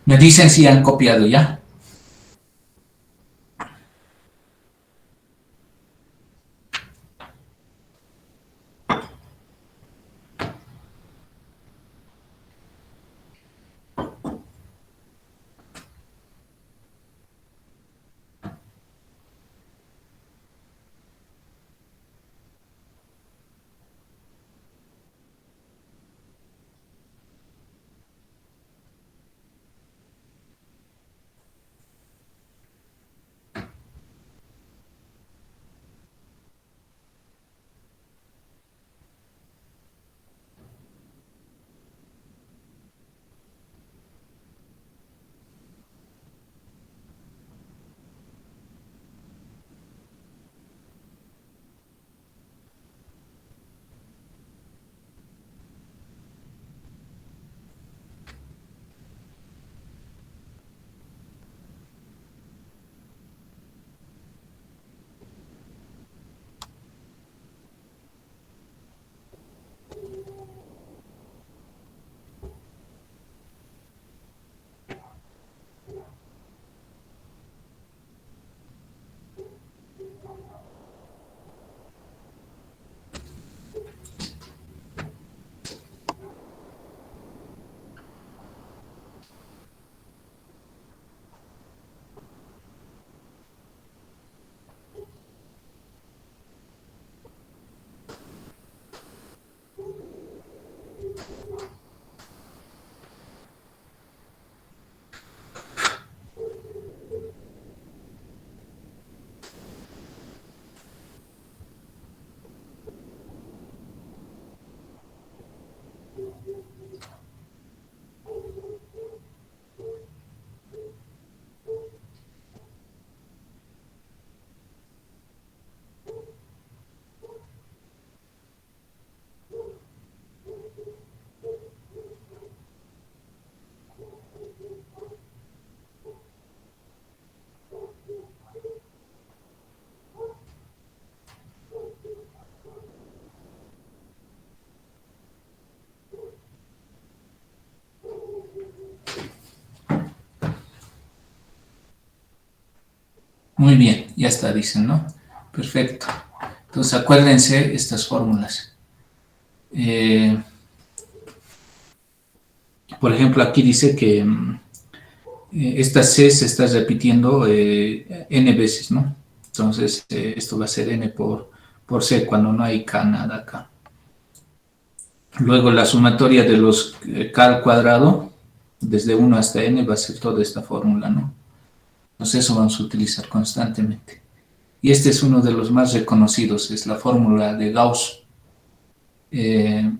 Me dicen si han copiado ya. Muy bien, ya está, dicen, ¿no? Perfecto. Entonces acuérdense estas fórmulas. Por ejemplo, aquí dice que esta C se está repitiendo n veces, ¿no? Entonces esto va a ser n por C cuando no hay k nada acá. Luego la sumatoria de los k al cuadrado, desde 1 hasta n, va a ser toda esta fórmula, ¿no? Entonces eso vamos a utilizar constantemente. Y este es uno de los más reconocidos, es la fórmula de Gauss, que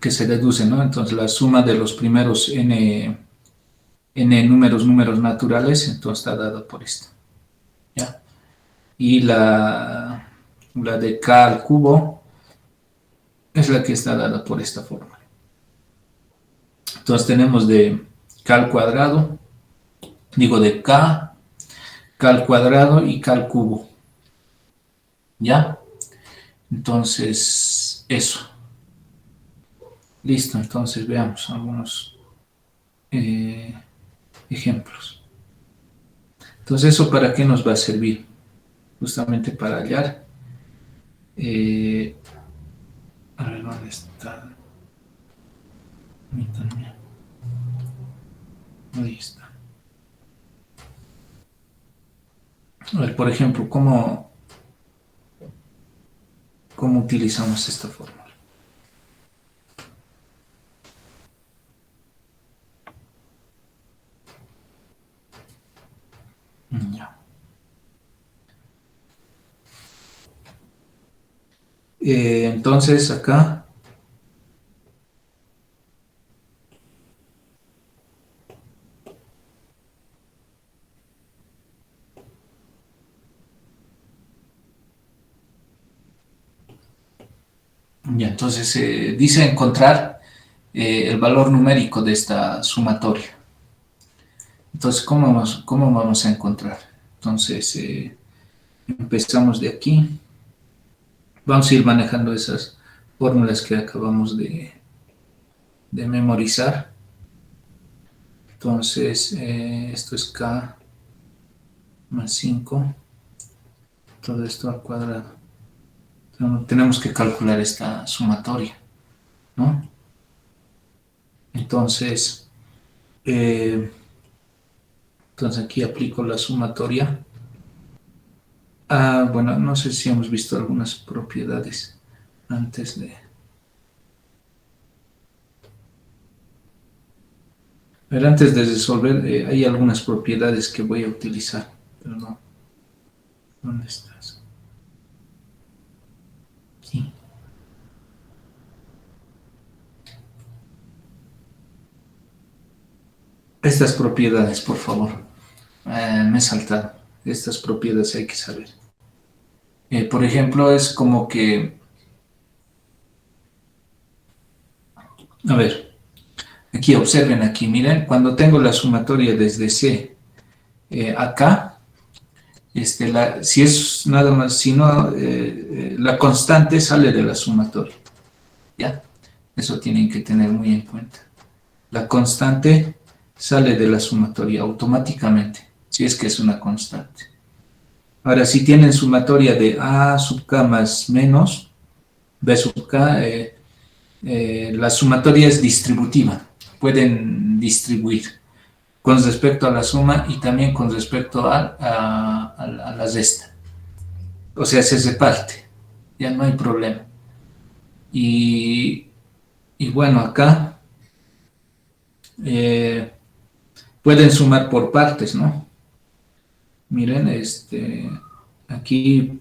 se deduce, ¿no? Entonces la suma de los primeros n números naturales, entonces está dada por esto, ¿ya? Y la de k al cubo es la que está dada por esta fórmula. Entonces tenemos de k al cuadrado, digo de k al cuadrado y k al cubo, ¿ya? Entonces, eso. Listo, entonces veamos algunos ejemplos. Entonces, ¿eso para qué nos va a servir? Justamente para hallar. A ver, ¿dónde está? Ahí está. A ver, por ejemplo, ¿cómo utilizamos esta fórmula? Ya. Entonces, acá ya, entonces dice encontrar el valor numérico de esta sumatoria. Entonces, ¿cómo vamos a encontrar? Entonces, empezamos de aquí. Vamos a ir manejando esas fórmulas que acabamos de memorizar. Entonces, esto es K más 5, todo esto al cuadrado. Entonces, tenemos que calcular esta sumatoria, ¿no? Entonces, entonces aquí aplico la sumatoria. Bueno, no sé si hemos visto algunas propiedades antes de... Pero antes de resolver, hay algunas propiedades que voy a utilizar, pero no. ¿Dónde estás? Aquí. Estas propiedades, por favor. Me he saltado. Estas propiedades hay que saber. Por ejemplo, es como que... A ver, aquí observen aquí, miren, cuando tengo la sumatoria desde C acá, si es nada más, si no, la constante sale de la sumatoria. ¿Ya? Eso tienen que tener muy en cuenta. La constante sale de la sumatoria automáticamente, si es que es una constante. Ahora, si tienen sumatoria de A sub K más menos B sub K, la sumatoria es distributiva. Pueden distribuir con respecto a la suma y también con respecto a la resta. O sea, se reparte. Ya no hay problema. Y bueno, acá pueden sumar por partes, ¿no? Miren, aquí,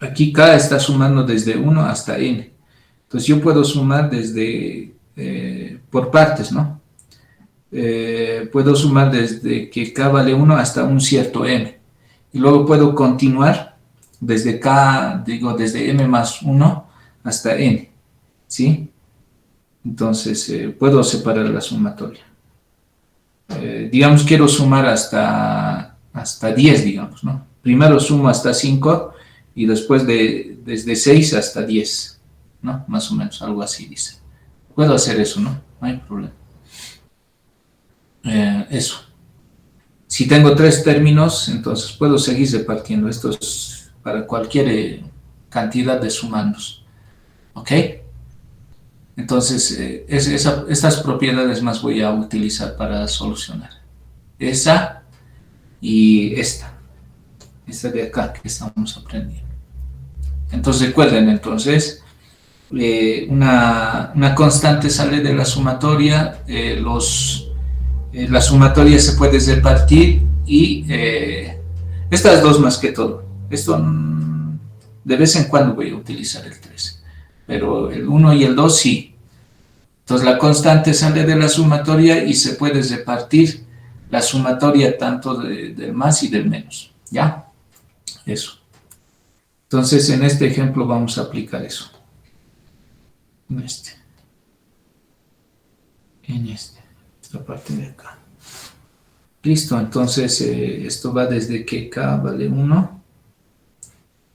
aquí K está sumando desde 1 hasta N. Entonces yo puedo sumar desde, por partes, ¿no? Puedo sumar desde que K vale 1 hasta un cierto M. Y luego puedo continuar desde K, digo, desde M más 1 hasta N, ¿sí? Entonces puedo separar la sumatoria. Digamos, quiero sumar hasta 10, digamos, ¿no? Primero sumo hasta 5 y después desde 6 hasta 10, ¿no? Más o menos, algo así dice. Puedo hacer eso, ¿no? No hay problema. Eso. Si tengo 3 términos, entonces puedo seguir repartiendo. Esto es para cualquier cantidad de sumandos. ¿Ok? Entonces, estas propiedades más voy a utilizar para solucionar. Esa y esta de acá que estamos aprendiendo. Entonces recuerden, entonces, una constante sale de la sumatoria, la sumatoria se puede repartir y estas dos más que todo. Esto de vez en cuando voy a utilizar el 3, pero el 1 y el 2 sí. Entonces la constante sale de la sumatoria y se puede repartir la sumatoria tanto del más y del menos. ¿Ya? Eso. Entonces, en este ejemplo vamos a aplicar eso. En esta parte de acá. Listo, entonces esto va desde que K vale 1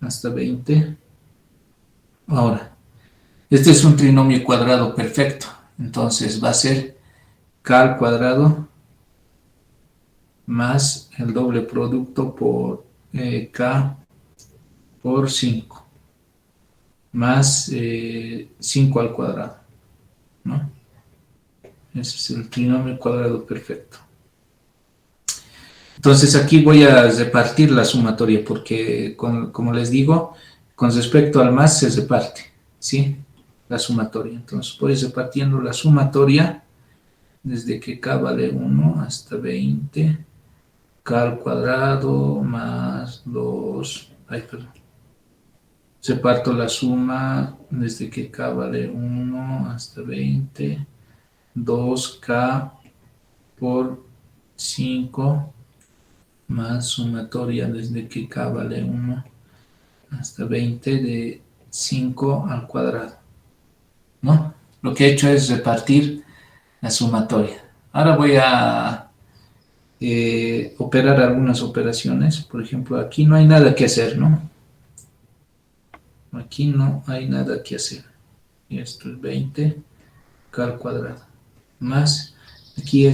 hasta 20. Ahora, este es un trinomio cuadrado perfecto. Entonces va a ser K al cuadrado más el doble producto por K por 5 más 5 al cuadrado, ¿no? Ese es el trinomio cuadrado perfecto. Entonces aquí voy a repartir la sumatoria porque, como les digo, con respecto al más se reparte, ¿sí? La sumatoria. Entonces voy repartiendo la sumatoria desde que K vale 1 hasta 20, K al cuadrado más 2, reparto la suma desde que K vale 1 hasta 20, 2K por 5 más sumatoria desde que K vale 1 hasta 20 de 5 al cuadrado, ¿no? Lo que he hecho es repartir la sumatoria. Ahora voy a operar algunas operaciones. Por ejemplo, aquí no hay nada que hacer, ¿no? Aquí no hay nada que hacer. Y esto es 20 K al cuadrado más Aquí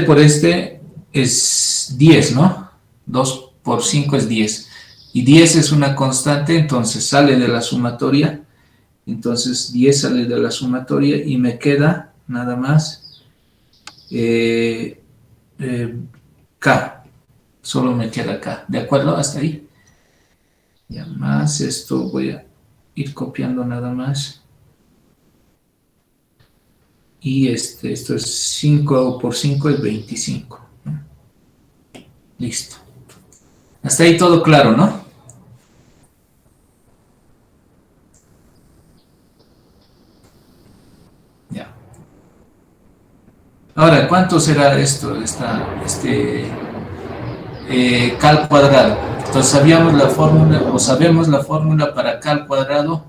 por este es 10, ¿no? 2 por 5 es 10. Y 10 es una constante, entonces sale de la sumatoria. Entonces 10 sale de la sumatoria y me queda nada más K. Solo me queda K. ¿De acuerdo? Hasta ahí. Ya más esto voy a ir copiando nada más. Y esto es 5 por 5 es 25. Listo. Hasta ahí todo claro, ¿no? Ya. Ahora, ¿cuánto será esto? K al cuadrado. Entonces sabíamos la fórmula, o sabemos la fórmula para K al cuadrado.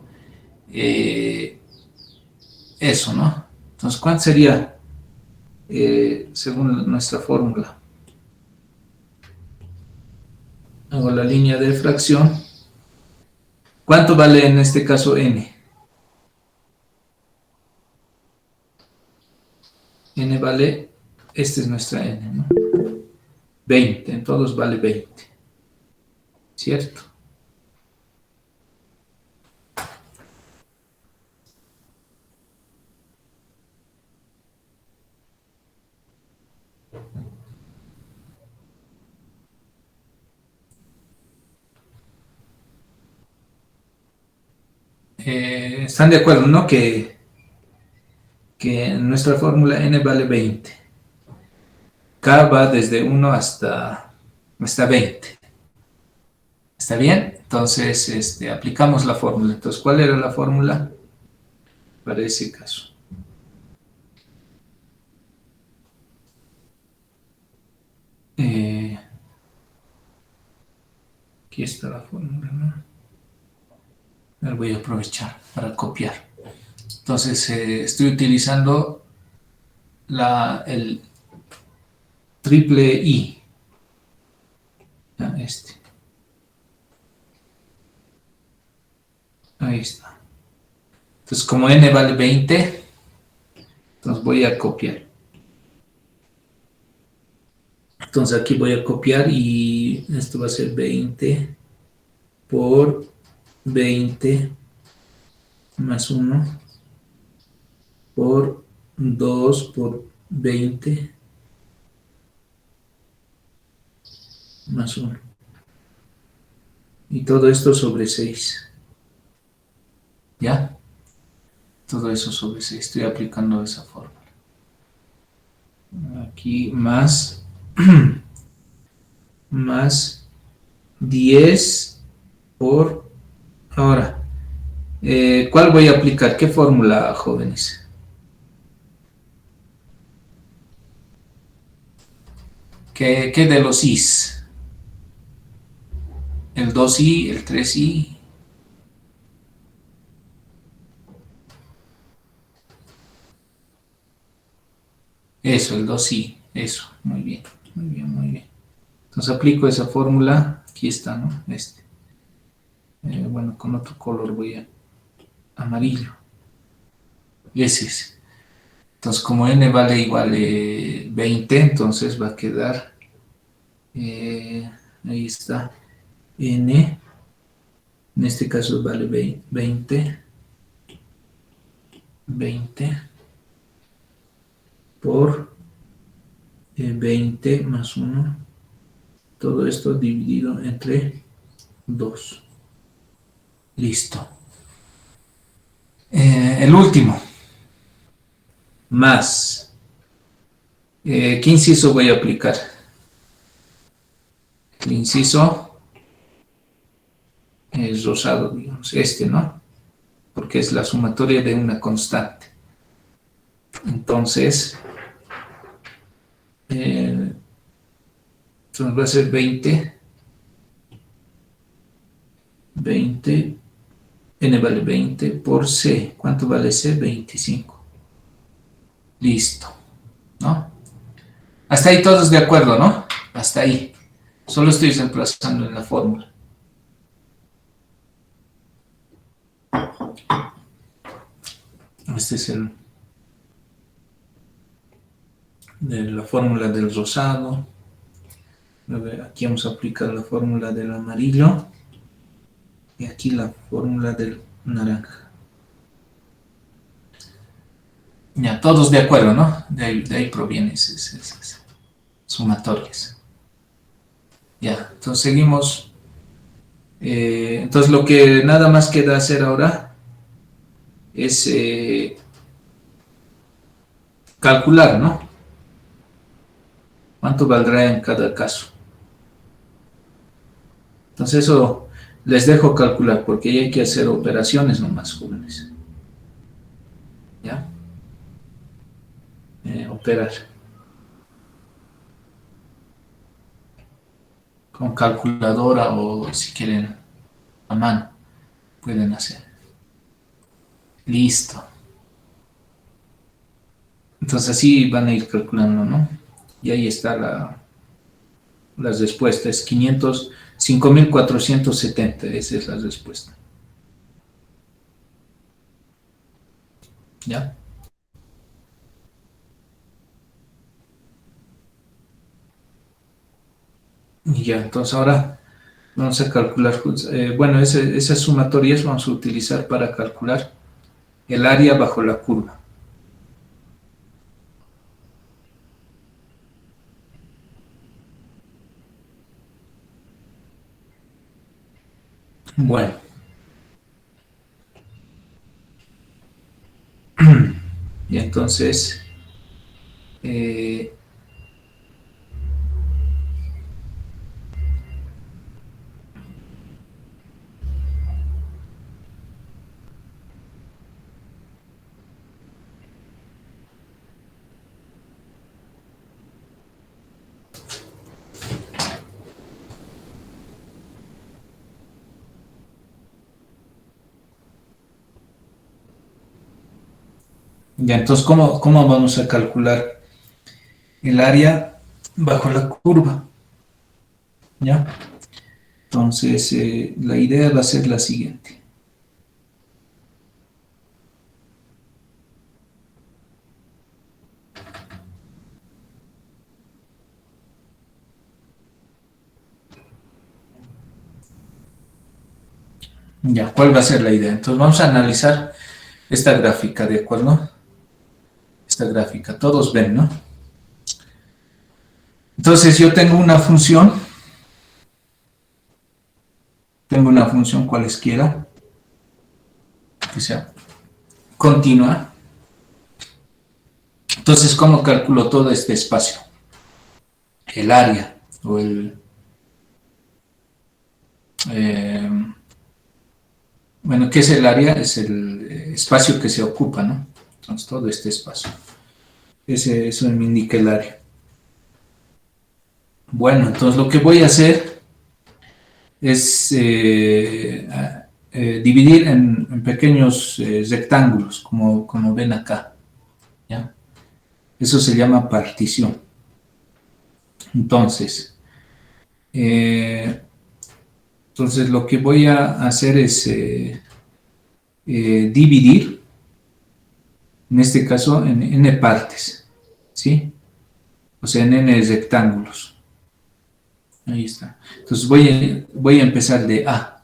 Eso, ¿no? Entonces, ¿cuánto sería según nuestra fórmula? Hago la línea de fracción. ¿Cuánto vale en este caso n? N vale, esta es nuestra n, ¿no? 20, en todos vale 20. ¿Cierto? ¿Están de acuerdo, no? Que nuestra fórmula n vale 20. K va desde 1 hasta 20. ¿Está bien? Entonces, aplicamos la fórmula. Entonces, ¿cuál era la fórmula para ese caso? Aquí está la fórmula, ¿no? La voy a aprovechar para copiar. Entonces, estoy utilizando el triple I. Ahí está. Entonces, como n vale 20, entonces voy a copiar. Entonces aquí voy a copiar y esto va a ser 20 por 20 más 1 por 2 por 20 más 1. Y todo esto sobre 6. ¿Ya? Todo eso sobre 6. Estoy aplicando esa fórmula. Aquí más 10 por... Ahora, ¿cuál voy a aplicar? ¿Qué fórmula, jóvenes? ¿Qué de los i's? El 2i, el 3i. Eso, el 2i. Eso, muy bien, muy bien, muy bien. Entonces aplico esa fórmula. Aquí está, ¿no? Bueno, con otro color voy a amarillo. Ese es. Entonces, como n vale igual 20, entonces va a quedar, ahí está, n, en este caso vale 20 por 20 más 1, todo esto dividido entre 2. Listo. El último, más, ¿qué inciso voy a aplicar? El inciso es rosado, digamos, ¿no? Porque es la sumatoria de una constante. Entonces, entonces va a ser 20, n vale 20 por c. ¿Cuánto vale c? 25. Listo, ¿no? Hasta ahí todos de acuerdo, ¿no? Hasta ahí. Solo estoy reemplazando en la fórmula. Este es el la fórmula del rosado. Aquí vamos a aplicar la fórmula del amarillo. Y aquí la fórmula del naranja. Ya, todos de acuerdo, ¿no? De ahí proviene esas sumatorias. Ya, entonces seguimos. Entonces lo que nada más queda hacer ahora es calcular, ¿no? ¿Cuánto valdrá en cada caso? Entonces eso les dejo calcular porque ya hay que hacer operaciones nomás, jóvenes. ¿Ya? Operar. Con calculadora o si quieren a mano pueden hacer. Listo. Entonces así van a ir calculando, ¿no? Y ahí está la respuesta. Es 5.470. Esa es la respuesta. ¿Ya? Y ya, entonces ahora vamos a calcular, bueno, esas sumatorias vamos a utilizar para calcular el área bajo la curva. Bueno, y entonces eh, ya, entonces, ¿cómo vamos a calcular el área bajo la curva? ¿Ya? Entonces, la idea va a ser la siguiente. Ya, ¿cuál va a ser la idea? Entonces, vamos a analizar esta gráfica, ¿de acuerdo? Esta gráfica, todos ven, ¿no? Entonces, yo tengo una función cualesquiera, que sea continua. Entonces, ¿cómo calculo todo este espacio? El área o eh, bueno, ¿qué es el área? Es el espacio que se ocupa, ¿no? Entonces, todo este espacio. Eso me indica el área. Bueno, entonces lo que voy a hacer es dividir en pequeños rectángulos, como ven acá. ¿Ya? Eso se llama partición. Entonces, lo que voy a hacer es dividir, en este caso, en n partes, ¿sí? O sea, en n rectángulos. Ahí está. Entonces voy a empezar de A.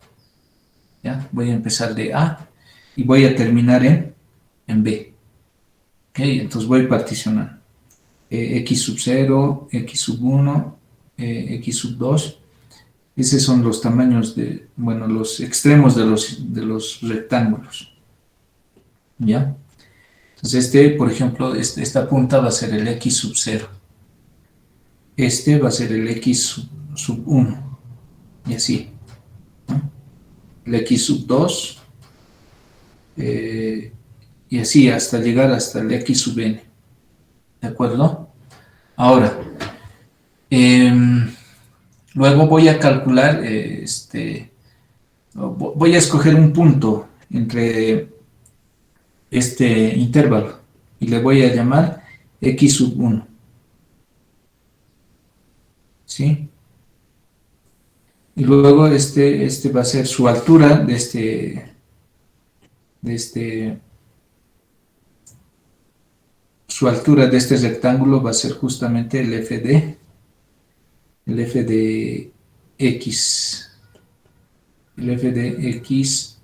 ¿Ya? Voy a empezar de A y voy a terminar en B. ¿Ok? Entonces voy particionando. X sub 0, X sub 1, X sub 2. Esos son los tamaños los extremos de los rectángulos. ¿Ya? Entonces por ejemplo, esta punta va a ser el X sub 0. Este va a ser el X sub 1. Y así. ¿No? El X sub 2. Y así hasta llegar hasta el X sub n. ¿De acuerdo? Ahora, luego voy a calcular, voy a escoger un punto entre este intervalo y le voy a llamar X sub 1. ¿Sí? Y luego este va a ser su altura de su altura de este rectángulo va a ser justamente el f de x, el f de x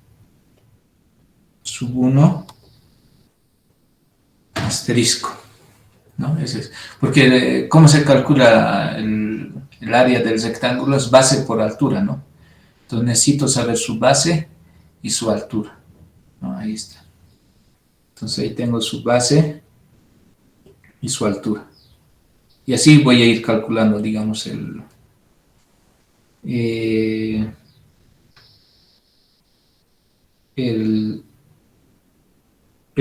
sub 1 asterisco, ¿no? Ese es. Porque, ¿cómo se calcula el área del rectángulo? Es base por altura, ¿no? Entonces necesito saber su base y su altura, ¿no? Ahí está. Entonces ahí tengo su base y su altura. Y así voy a ir calculando, digamos, el, el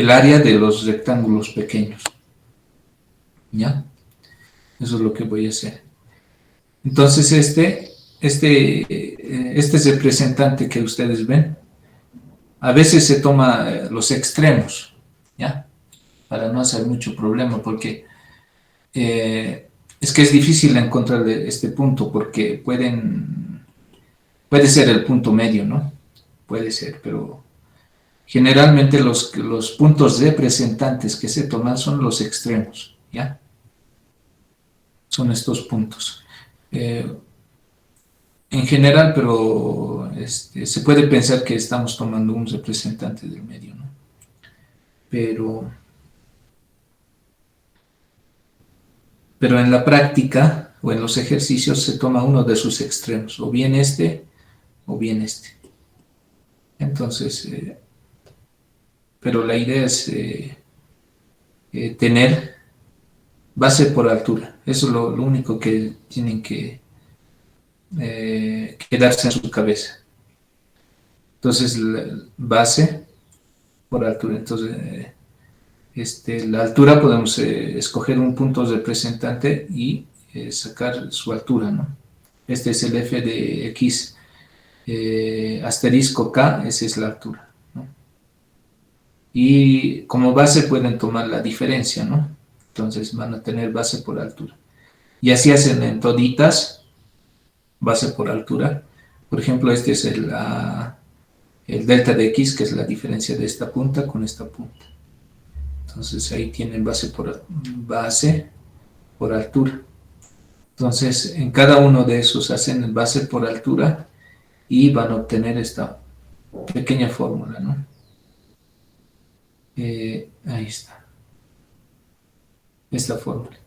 área de los rectángulos pequeños. ¿Ya? Eso es lo que voy a hacer. Entonces este representante que ustedes ven, a veces se toma los extremos, ¿ya? Para no hacer mucho problema, porque es que es difícil encontrar este punto, porque puede ser el punto medio, ¿no? Puede ser, pero generalmente los puntos representantes que se toman son los extremos, ¿ya? Son estos puntos. En general, pero se puede pensar que estamos tomando un representante del medio, ¿no? Pero en la práctica o en los ejercicios se toma uno de sus extremos, o bien este o bien este. Entonces, pero la idea es tener base por altura. Eso es lo único que tienen que quedarse en su cabeza. Entonces, base por altura. Entonces, la altura podemos escoger un punto representante y sacar su altura, ¿no? Este es el f de x asterisco k, esa es la altura, ¿no? Y como base pueden tomar la diferencia, ¿no? Entonces van a tener base por altura. Y así hacen en toditas, base por altura. Por ejemplo, este es el delta de x, que es la diferencia de esta punta con esta punta. Entonces ahí tienen base por altura. Entonces en cada uno de esos hacen base por altura y van a obtener esta pequeña fórmula, ¿no? Ahí está. Esta fórmula.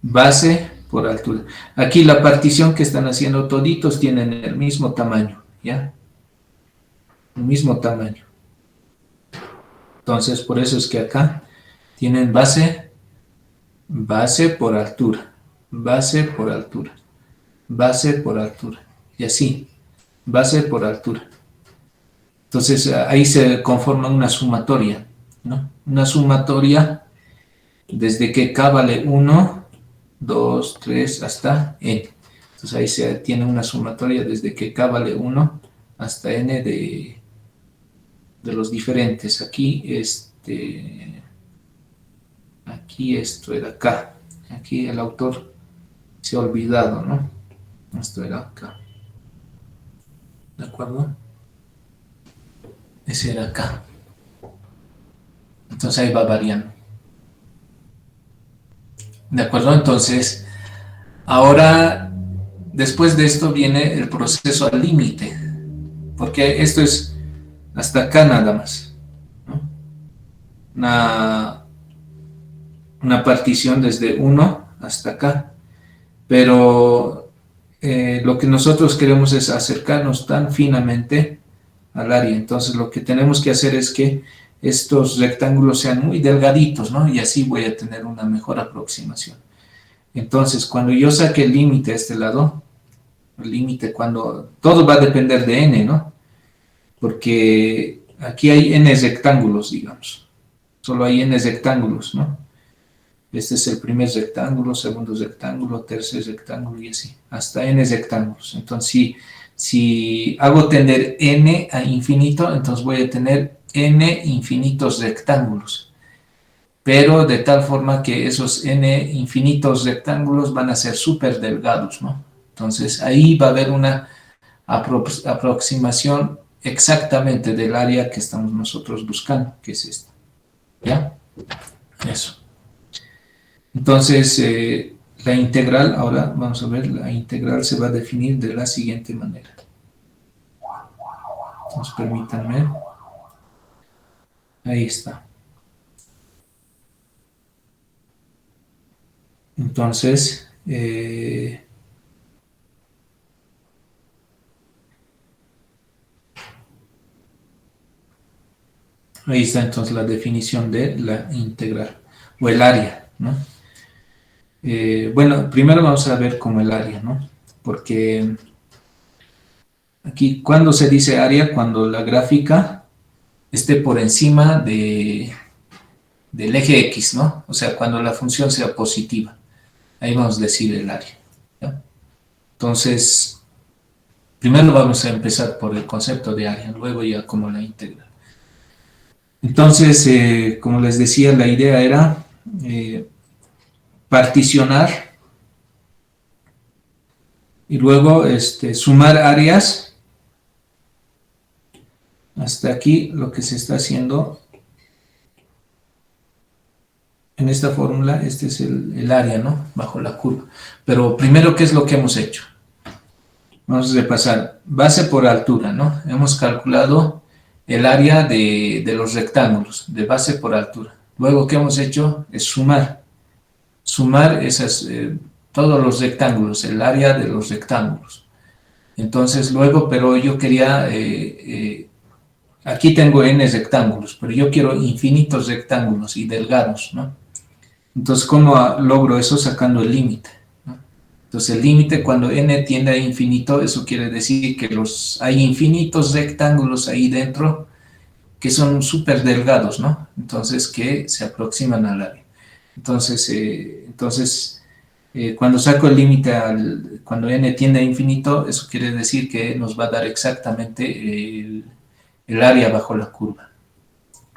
Base por altura. Aquí la partición que están haciendo toditos tienen el mismo tamaño, ¿ya? El mismo tamaño. Entonces, por eso es que acá tienen base por altura, base por altura, base por altura, y así, base por altura. Entonces, ahí se conforma una sumatoria, ¿no? Una sumatoria desde que k vale 1, 2, 3 hasta n. Entonces, ahí se tiene una sumatoria desde que k vale 1 hasta n de los diferentes. Aquí esto era acá. Aquí el autor se ha olvidado, ¿no? Esto era acá. ¿De acuerdo? Ese era acá. Entonces ahí va variando. ¿De acuerdo? Entonces, ahora, después de esto viene el proceso al límite. Porque esto es hasta acá nada más, ¿no? Una partición desde 1 hasta acá. Pero lo que nosotros queremos es acercarnos tan finamente al área. Entonces lo que tenemos que hacer es que estos rectángulos sean muy delgaditos, ¿no? Y así voy a tener una mejor aproximación. Entonces, cuando yo saque el límite a este lado, el límite cuando... Todo va a depender de n, ¿no? Porque aquí hay n rectángulos, digamos. Solo hay n rectángulos, ¿no? Este es el primer rectángulo, segundo rectángulo, tercer rectángulo y así, hasta n rectángulos. Entonces, si hago tender n a infinito, entonces voy a tener n infinitos rectángulos. Pero de tal forma que esos n infinitos rectángulos van a ser súper delgados, ¿no? Entonces, ahí va a haber una aproximación exactamente del área que estamos nosotros buscando, que es esta. ¿Ya? Eso. Entonces, la integral, ahora vamos a ver, la integral se va a definir de la siguiente manera. Entonces, permítanme. Ahí está. Entonces, ahí está entonces la definición de la integral, o el área, ¿no? Bueno, primero vamos a ver como el área, ¿no? Porque aquí, ¿cuándo se dice área? Cuando la gráfica esté por encima del eje X, ¿no? O sea, cuando la función sea positiva. Ahí vamos a decir el área, ¿ya? Entonces, primero vamos a empezar por el concepto de área, luego ya como la integral. Entonces, como les decía, la idea era particionar y luego sumar áreas. Hasta aquí lo que se está haciendo en esta fórmula, este es el área, ¿no? Bajo la curva. Pero primero, ¿qué es lo que hemos hecho? Vamos a repasar. Base por altura, ¿no? Hemos calculado el área de los rectángulos, de base por altura. Luego, ¿qué hemos hecho? Es sumar. Sumar todos los rectángulos, el área de los rectángulos. Entonces, luego, pero yo quería, aquí tengo n rectángulos, pero yo quiero infinitos rectángulos y delgados, ¿no? Entonces, ¿cómo logro eso? Sacando el límite, ¿no? Entonces, el límite cuando n tiende a infinito, eso quiere decir que hay infinitos rectángulos ahí dentro que son súper delgados, ¿no? Entonces, que se aproximan al área. Entonces, cuando saco el límite, cuando n tiende a infinito, eso quiere decir que nos va a dar exactamente el área bajo la curva.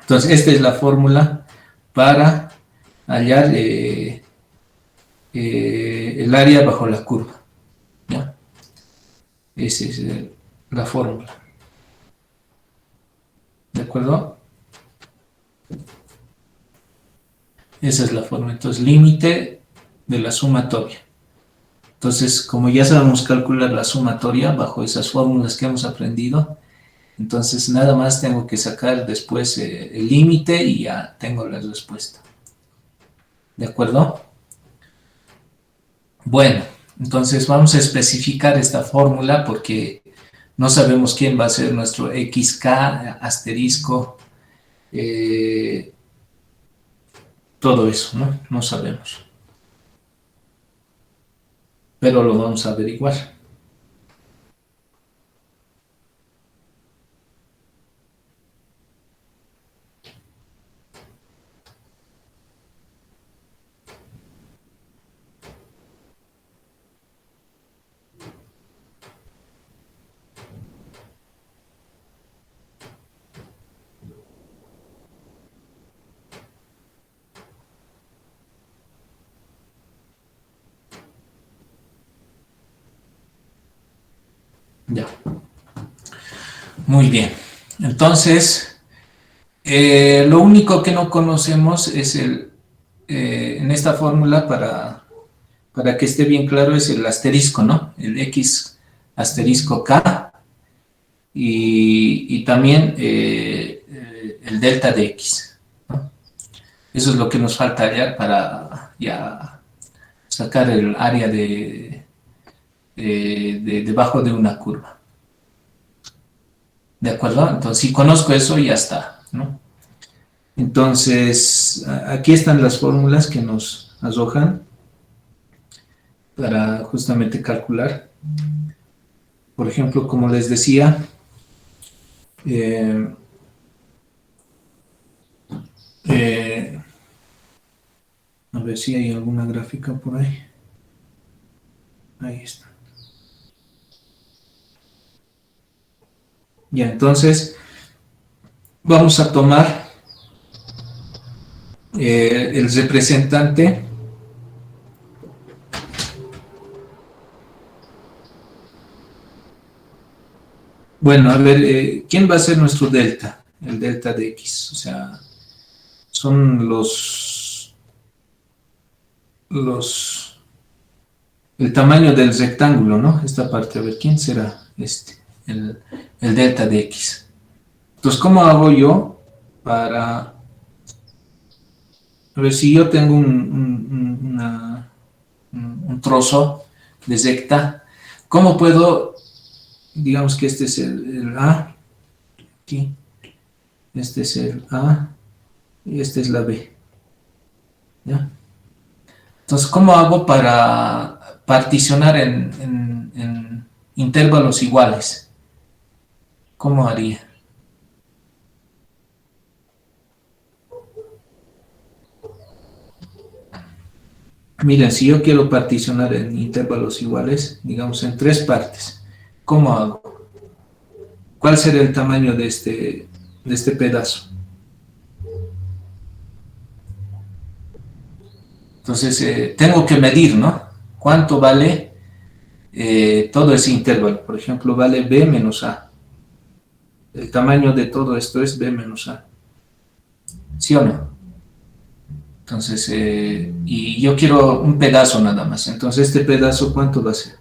Entonces, esta es la fórmula para hallar el área bajo la curva, ¿ya? Esa es la fórmula. ¿De acuerdo? Esa es la fórmula. Entonces, límite de la sumatoria. Entonces, como ya sabemos calcular la sumatoria bajo esas fórmulas que hemos aprendido, entonces nada más tengo que sacar después el límite y ya tengo la respuesta. ¿De acuerdo? Bueno, entonces vamos a especificar esta fórmula porque no sabemos quién va a ser nuestro xk asterisco, todo eso, ¿no? No sabemos. Pero lo vamos a averiguar. Ya. Muy bien. Entonces, lo único que no conocemos es en esta fórmula, para que esté bien claro, es el asterisco, ¿no? El x asterisco k y también el delta de x, ¿no? Eso es lo que nos falta hallar para ya sacar el área debajo de una curva. ¿De acuerdo? Entonces, si conozco eso, ya está, ¿no? Entonces, aquí están las fórmulas que nos arrojan para justamente calcular. Por ejemplo, como les decía, eh, a ver si hay alguna gráfica por ahí. Ahí está. Ya, entonces, vamos a tomar el representante. Bueno, a ver, ¿quién va a ser nuestro delta? El delta de x, o sea, son el tamaño del rectángulo, ¿no? Esta parte, a ver, ¿quién será este? El delta de x. Entonces, ¿cómo hago yo para... A ver, si yo tengo un trozo de recta, ¿cómo puedo, digamos que este es el A, aquí, este es el A y este es la B, ¿ya? Entonces, ¿cómo hago para particionar en intervalos iguales? ¿Cómo haría? Miren, si yo quiero particionar en intervalos iguales, digamos en tres partes, ¿cómo hago? ¿Cuál será el tamaño de este pedazo? Entonces, tengo que medir, ¿no? ¿Cuánto vale todo ese intervalo? Por ejemplo, vale B menos A. El tamaño de todo esto es B menos A. ¿Sí o no? Entonces, y yo quiero un pedazo nada más. Entonces, este pedazo, ¿cuánto va a ser?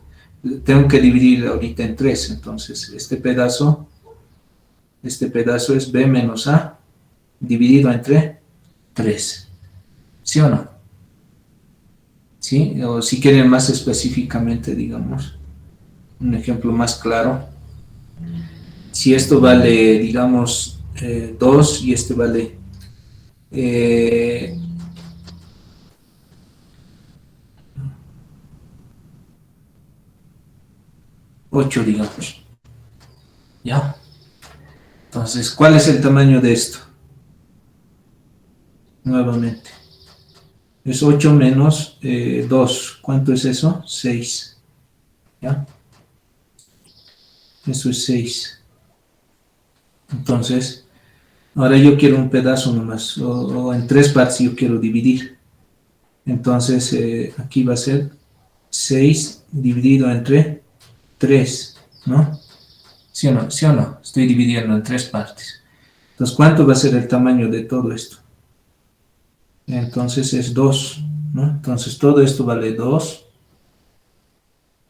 Tengo que dividir ahorita en tres. Entonces, este pedazo es B menos A dividido entre 3. ¿Sí o no? ¿Sí? O si quieren más específicamente, digamos, un ejemplo más claro. Si esto vale, digamos, 2 y este vale 8, digamos. ¿Ya? Entonces, ¿cuál es el tamaño de esto? Nuevamente. Es 8 menos 2. ¿Cuánto es eso? 6. ¿Ya? Eso es 6. Entonces, ahora yo quiero un pedazo nomás, o en tres partes yo quiero dividir. Entonces, aquí va a ser 6 dividido entre 3, ¿no? ¿Sí o no? ¿Sí o no? Estoy dividiendo en tres partes. Entonces, ¿cuánto va a ser el tamaño de todo esto? Entonces es 2, ¿no? Entonces todo esto vale 2,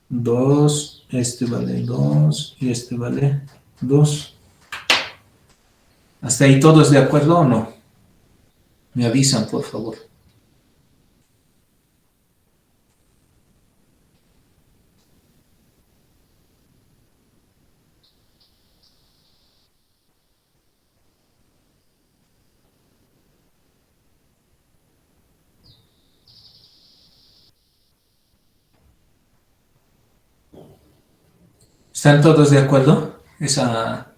2, este vale 2 y este vale 2. ¿Hasta ahí todos de acuerdo o no? Me avisan, por favor. ¿Están todos de acuerdo? Esa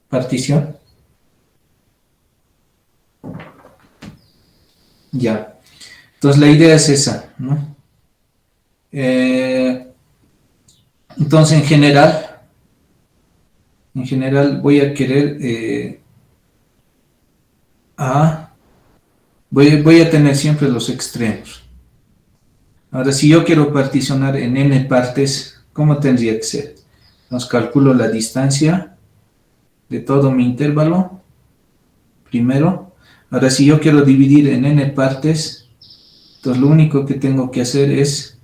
partición. Ya. Entonces la idea es esa, ¿no? Entonces en general voy a querer voy a tener siempre los extremos. Ahora, si yo quiero particionar en n partes, ¿cómo tendría que ser? Nos calculo la distancia de todo mi intervalo, primero. Ahora, si yo quiero dividir en n partes, entonces lo único que tengo que hacer es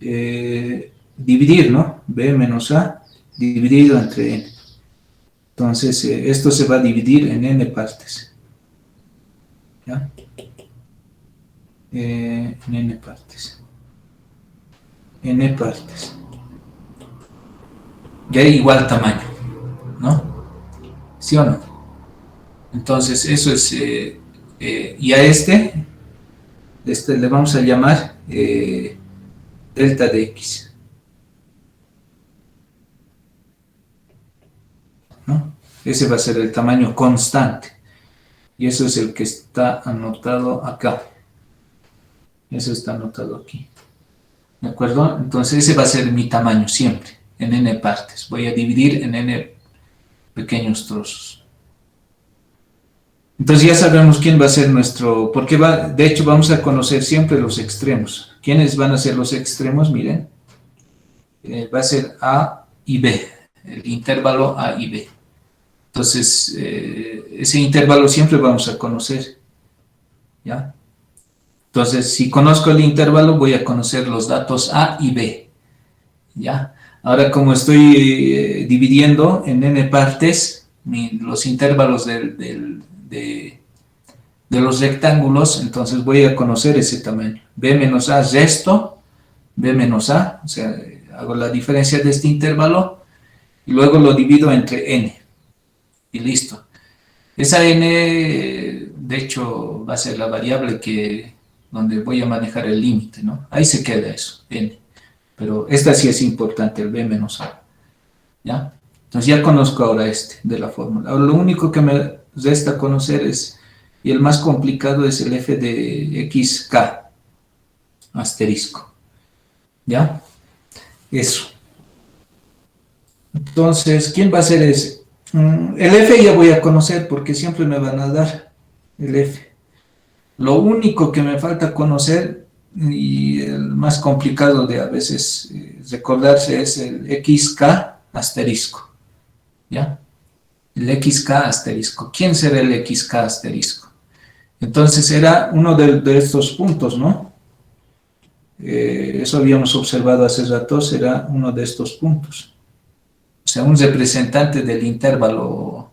dividir, ¿no? B menos A dividido entre n. Entonces, esto se va a dividir en n partes. ¿Ya? En n partes. N partes. Ya igual tamaño, ¿no? ¿Sí o no? Entonces, eso es, y a este le vamos a llamar delta de x, ¿no? Ese va a ser el tamaño constante, y eso es el que está anotado acá. Eso está anotado aquí. ¿De acuerdo? Entonces, ese va a ser mi tamaño siempre, en n partes. Voy a dividir en n pequeños trozos. Entonces ya sabemos quién va a ser nuestro, porque de hecho vamos a conocer siempre los extremos. ¿Quiénes van a ser los extremos? Miren, va a ser A y B, el intervalo A y B. Entonces, ese intervalo siempre vamos a conocer, ¿ya? Entonces, si conozco el intervalo, voy a conocer los datos A y B, ¿ya? Ahora, como estoy dividiendo en n partes los intervalos de los rectángulos, entonces voy a conocer ese tamaño. B menos A resto, B menos A, o sea, hago la diferencia de este intervalo y luego lo divido entre n y listo. Esa n, de hecho, va a ser la variable donde voy a manejar el límite, ¿no? Ahí se queda eso, n. Pero esta sí es importante, el b menos a, ¿ya? Entonces ya conozco ahora este de la fórmula. Ahora lo único que me resta conocer es, y el más complicado es el f de xk, asterisco, ¿ya? Eso. Entonces, ¿quién va a ser ese? El f ya voy a conocer porque siempre me van a dar el f. Lo único que me falta conocer y el más complicado de a veces recordarse es el xk asterisco, ¿ya? El xk asterisco. ¿Quién será el xk asterisco? Entonces era uno de estos puntos, ¿no? Eso habíamos observado hace rato, será uno de estos puntos. O sea, un representante del intervalo,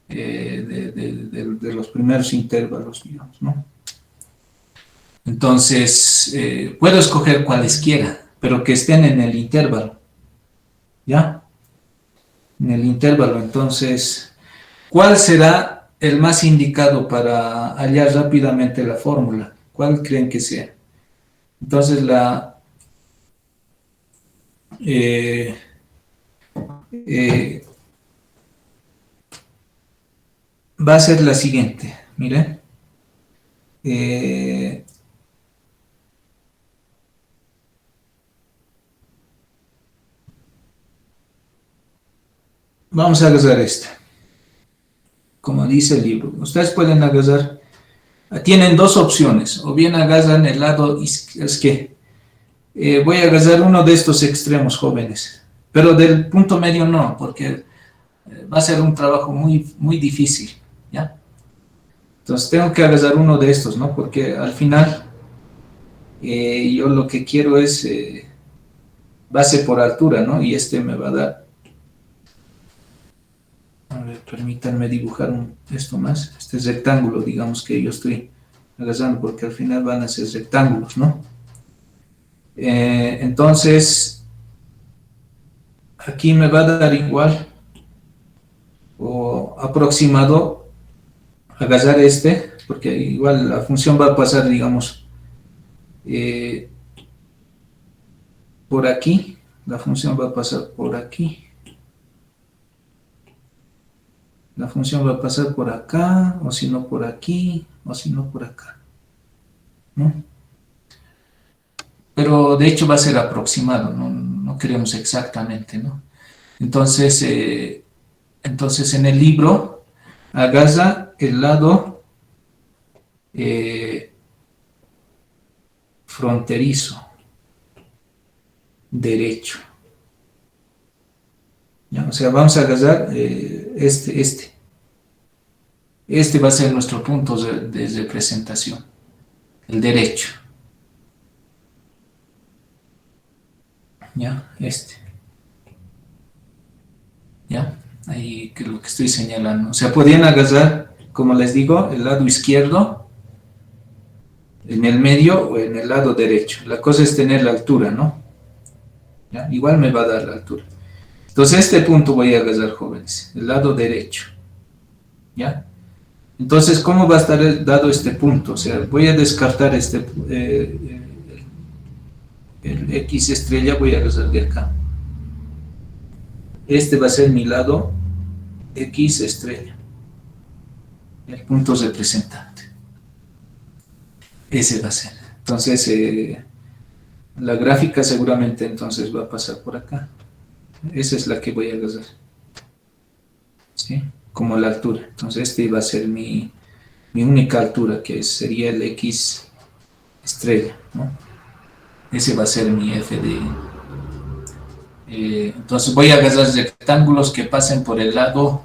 de los primeros intervalos, digamos, ¿no? Entonces, puedo escoger cualesquiera, pero que estén en el intervalo, ¿ya? En el intervalo, entonces, ¿cuál será el más indicado para hallar rápidamente la fórmula? ¿Cuál creen que sea? Entonces, va a ser la siguiente, miren. Vamos a agarrar esta, como dice el libro. Ustedes pueden agarrar, tienen dos opciones, o bien agarran el lado, es que voy a agarrar uno de estos extremos, jóvenes, pero del punto medio no, porque va a ser un trabajo muy, muy difícil, ¿ya? Entonces tengo que agarrar uno de estos, ¿no? Porque al final yo lo que quiero es base por altura, ¿no? Y este me va a dar, a ver, permítanme dibujar esto más, este rectángulo, digamos que yo estoy agarrando, porque al final van a ser rectángulos, ¿no? Entonces, aquí me va a dar igual, o aproximado, agarrar este, porque igual la función va a pasar, digamos, por aquí, la función va a pasar por aquí, la función va a pasar por acá, o si no por aquí, o si no por acá, ¿no? Pero de hecho va a ser aproximado, no queremos exactamente, ¿no? Entonces, en el libro agarra el lado fronterizo derecho, ¿ya? O sea, vamos a agarrar este va a ser nuestro punto de representación, el derecho, ¿ya? ¿Ya? Ahí que es lo que estoy señalando. O sea, podían agarrar, como les digo, el lado izquierdo, en el medio o en el lado derecho. La cosa es tener la altura, ¿no? ¿Ya? Igual me va a dar la altura. Entonces, este punto voy a agarrar, jóvenes, el lado derecho, ¿ya? Entonces, ¿cómo va a estar dado este punto? O sea, voy a descartar el X estrella, voy a agarrar de acá. Este va a ser mi lado X estrella, el punto representante. Ese va a ser. Entonces, la gráfica seguramente entonces va a pasar por acá. Esa es la que voy a agarrar, ¿sí? Como la altura. Entonces, este va a ser mi única altura, que sería el X estrella, ¿no? Ese va a ser mi f de... entonces voy a agarrar rectángulos que pasen por el lado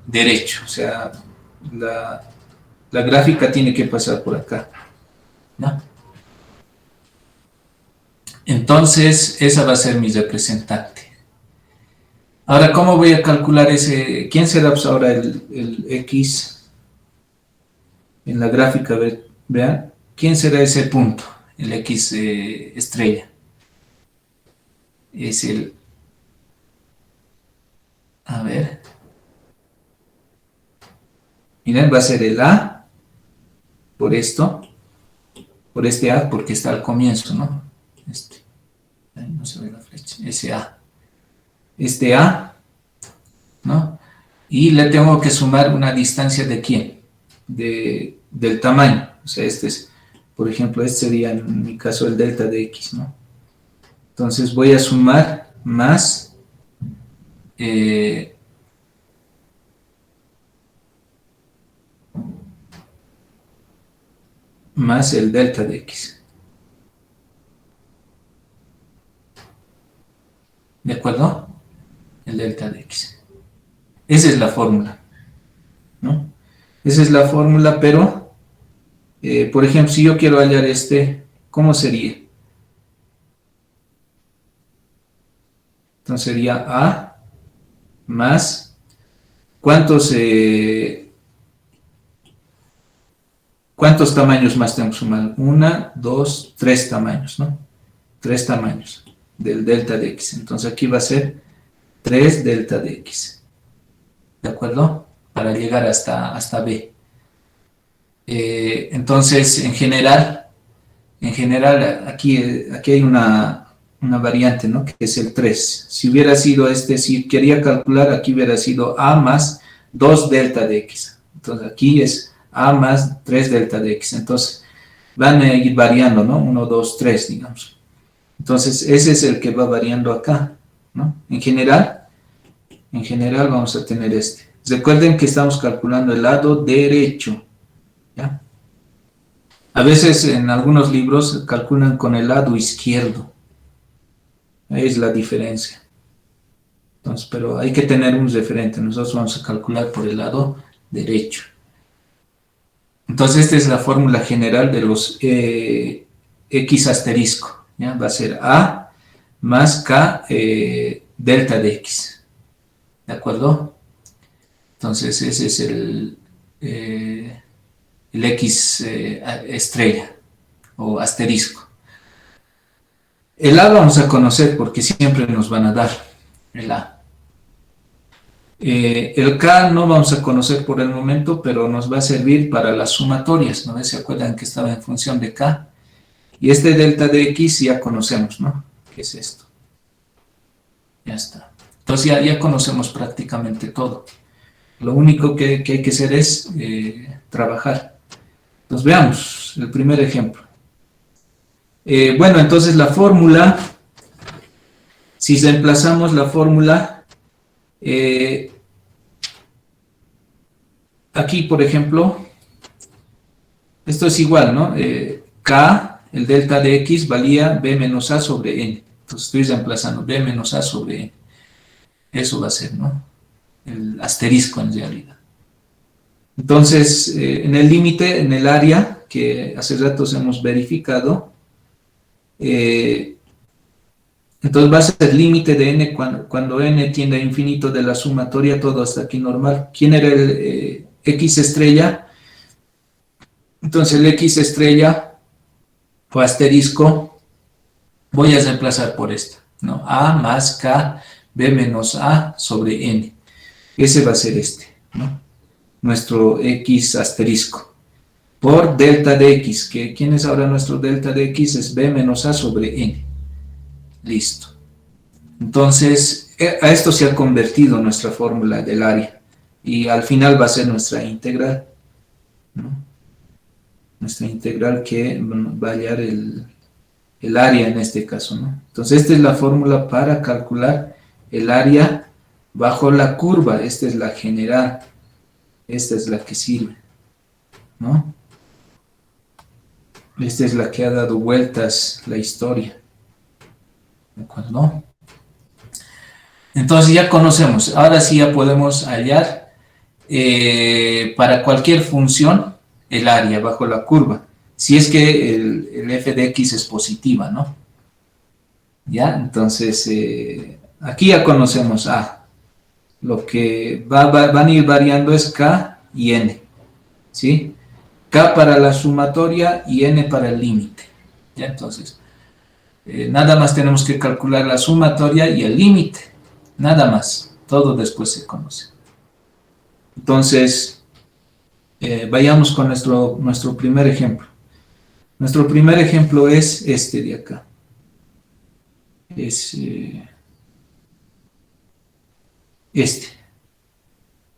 derecho, o sea, La gráfica tiene que pasar por acá, ¿no? Entonces, esa va a ser mi representante. Ahora, ¿cómo voy a calcular ese? ¿Quién será pues ahora el X en la gráfica? Vean, ¿quién será ese punto? El X estrella. Es el... A ver. Miren, va a ser el A por esto. Por este A, porque está al comienzo, ¿no? Ahí no se ve la flecha. Ese A. Este A, ¿no? Y le tengo que sumar una distancia de quién? Del tamaño. O sea, este es, por ejemplo, este sería en mi caso el delta de X, ¿no? Entonces voy a sumar más más el delta de X. ¿De acuerdo? El delta de X. Esa es la fórmula, ¿no? Esa es la fórmula, pero, por ejemplo, si yo quiero hallar este, ¿cómo sería? Entonces sería A más, ¿cuántos tamaños más tengo que sumar? 1, 2, 3 tamaños, ¿no? 3 tamaños del delta de X. Entonces aquí va a ser 3 delta de X. ¿De acuerdo? Para llegar hasta B. Entonces, en general, aquí hay una variante, ¿no? Que es el 3. Si hubiera sido si quería calcular, aquí hubiera sido A más 2 delta de X. Entonces, aquí es A más 3 delta de X. Entonces, van a ir variando, ¿no? 1, 2, 3, digamos. Entonces, ese es el que va variando acá, ¿no? En general vamos a tener este. Recuerden que estamos calculando el lado derecho, ¿ya? A veces en algunos libros calculan con el lado izquierdo. Ahí es la diferencia. Entonces, pero hay que tener un referente. Nosotros vamos a calcular por el lado derecho. Entonces, esta es la fórmula general de los X asterisco, ¿ya? Va a ser A más K delta de X. ¿De acuerdo? Entonces, ese es el X estrella o asterisco. El A vamos a conocer porque siempre nos van a dar el A. El K no vamos a conocer por el momento, pero nos va a servir para las sumatorias, ¿no? ¿Se acuerdan que estaba en función de K? Y este delta de X ya conocemos, ¿no? ¿Qué es esto? Ya está. Entonces ya conocemos prácticamente todo. Lo único que hay que hacer es trabajar. Entonces veamos el primer ejemplo. Bueno, entonces la fórmula, si reemplazamos la fórmula, aquí por ejemplo, esto es igual, ¿no? K, el delta de X valía B menos A sobre N. Entonces estoy reemplazando B menos A sobre N. Eso va a ser, ¿no? El asterisco en realidad. Entonces, en el límite, en el área, que hace ratos hemos verificado, entonces va a ser el límite de n cuando n tiende a infinito de la sumatoria, todo hasta aquí normal. ¿Quién era el X estrella? Entonces el X estrella o asterisco voy a reemplazar por esta, ¿no? A más K, B menos A sobre N. Ese va a ser este, ¿no? Nuestro X asterisco. Por delta de X, que ¿quién es ahora nuestro delta de X? Es B menos A sobre N. Listo. Entonces, a esto se ha convertido nuestra fórmula del área. Y al final va a ser nuestra integral, ¿no? Nuestra integral que va a hallar el área en este caso, ¿no? Entonces, esta es la fórmula para calcular el área bajo la curva. Esta es la general. Esta es la que sirve, ¿no? Esta es la que ha dado vueltas la historia. ¿De acuerdo? Entonces ya conocemos. Ahora sí ya podemos hallar para cualquier función el área bajo la curva, si es que el f de x es positiva, ¿no? ¿Ya? Entonces, aquí ya conocemos A. Lo que van a ir variando es K y N, ¿sí? K para la sumatoria y N para el límite, ¿ya? Entonces, nada más tenemos que calcular la sumatoria y el límite, nada más, todo después se conoce. Entonces, vayamos con nuestro primer ejemplo. Nuestro primer ejemplo es este de acá. Es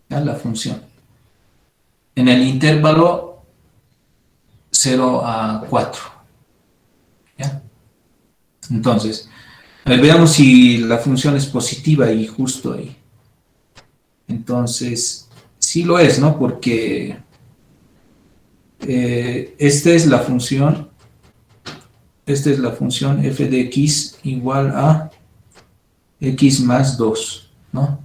¿ya? La función. En el intervalo 0 a 4. ¿Ya? Entonces, veamos si la función es positiva y justo ahí. Entonces, sí lo es, ¿no? Porque esta es la función f de x igual a x más 2, ¿no?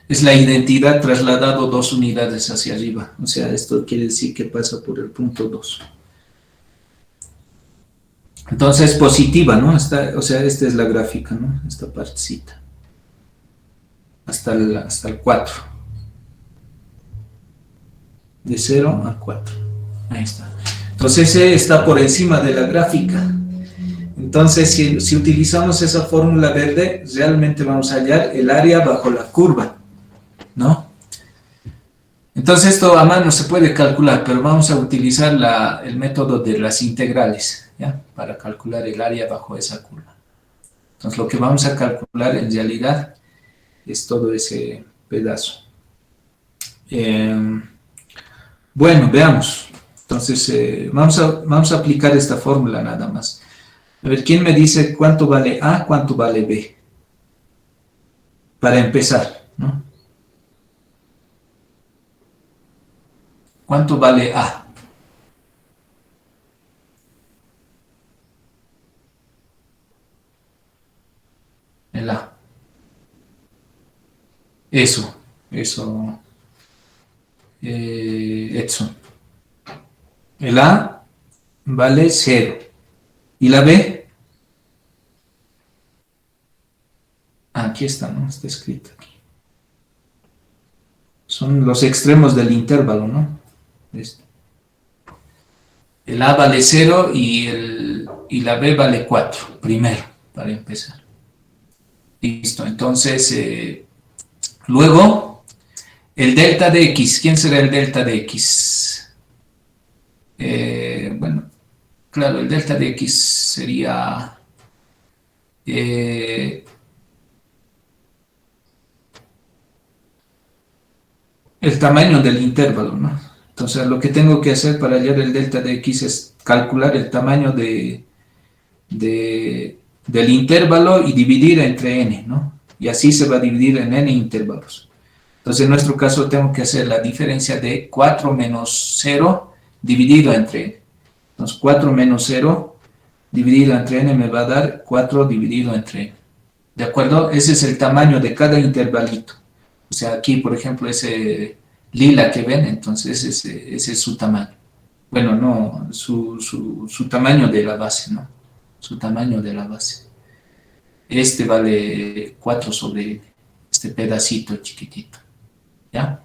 Es la identidad trasladado 2 unidades hacia arriba. O sea, esto quiere decir que pasa por el punto 2. Entonces, positiva, ¿no? O sea, esta es la gráfica, ¿no? Esta partecita. Hasta el 4. De 0 a 4. Ahí está. Entonces, ese está por encima de la gráfica. Entonces, si utilizamos esa fórmula verde, realmente vamos a hallar el área bajo la curva, ¿no? Entonces, esto a mano se puede calcular, pero vamos a utilizar el método de las integrales, ¿ya? Para calcular el área bajo esa curva. Entonces, lo que vamos a calcular en realidad es todo ese pedazo. Bueno, veamos. Entonces, vamos a aplicar esta fórmula nada más. A ver, ¿quién me dice cuánto vale A, cuánto vale B? Para empezar, ¿no? ¿Cuánto vale A? El A. Eso. Edson. El A vale 0. ¿Y la B? Aquí está, ¿no? Está escrito aquí. Son los extremos del intervalo, ¿no? El A vale 0 y la B vale 4, primero, para empezar. Listo, entonces, luego, el delta de X, ¿quién será el delta de X? Bueno, claro, el delta de X sería el tamaño del intervalo, ¿no? Entonces, lo que tengo que hacer para hallar el delta de X es calcular el tamaño del intervalo y dividir entre n, ¿no? Y así se va a dividir en n intervalos. Entonces, en nuestro caso, tengo que hacer la diferencia de 4 menos 0 dividido entre n. Entonces, 4 menos 0 dividido entre n me va a dar 4 dividido entre n. ¿De acuerdo? Ese es el tamaño de cada intervalito. O sea, aquí, por ejemplo, ese lila que ven, entonces ese es su tamaño. Bueno, no, su tamaño de la base, ¿no? Su tamaño de la base. Este vale 4 sobre n, este pedacito chiquitito. ¿Ya?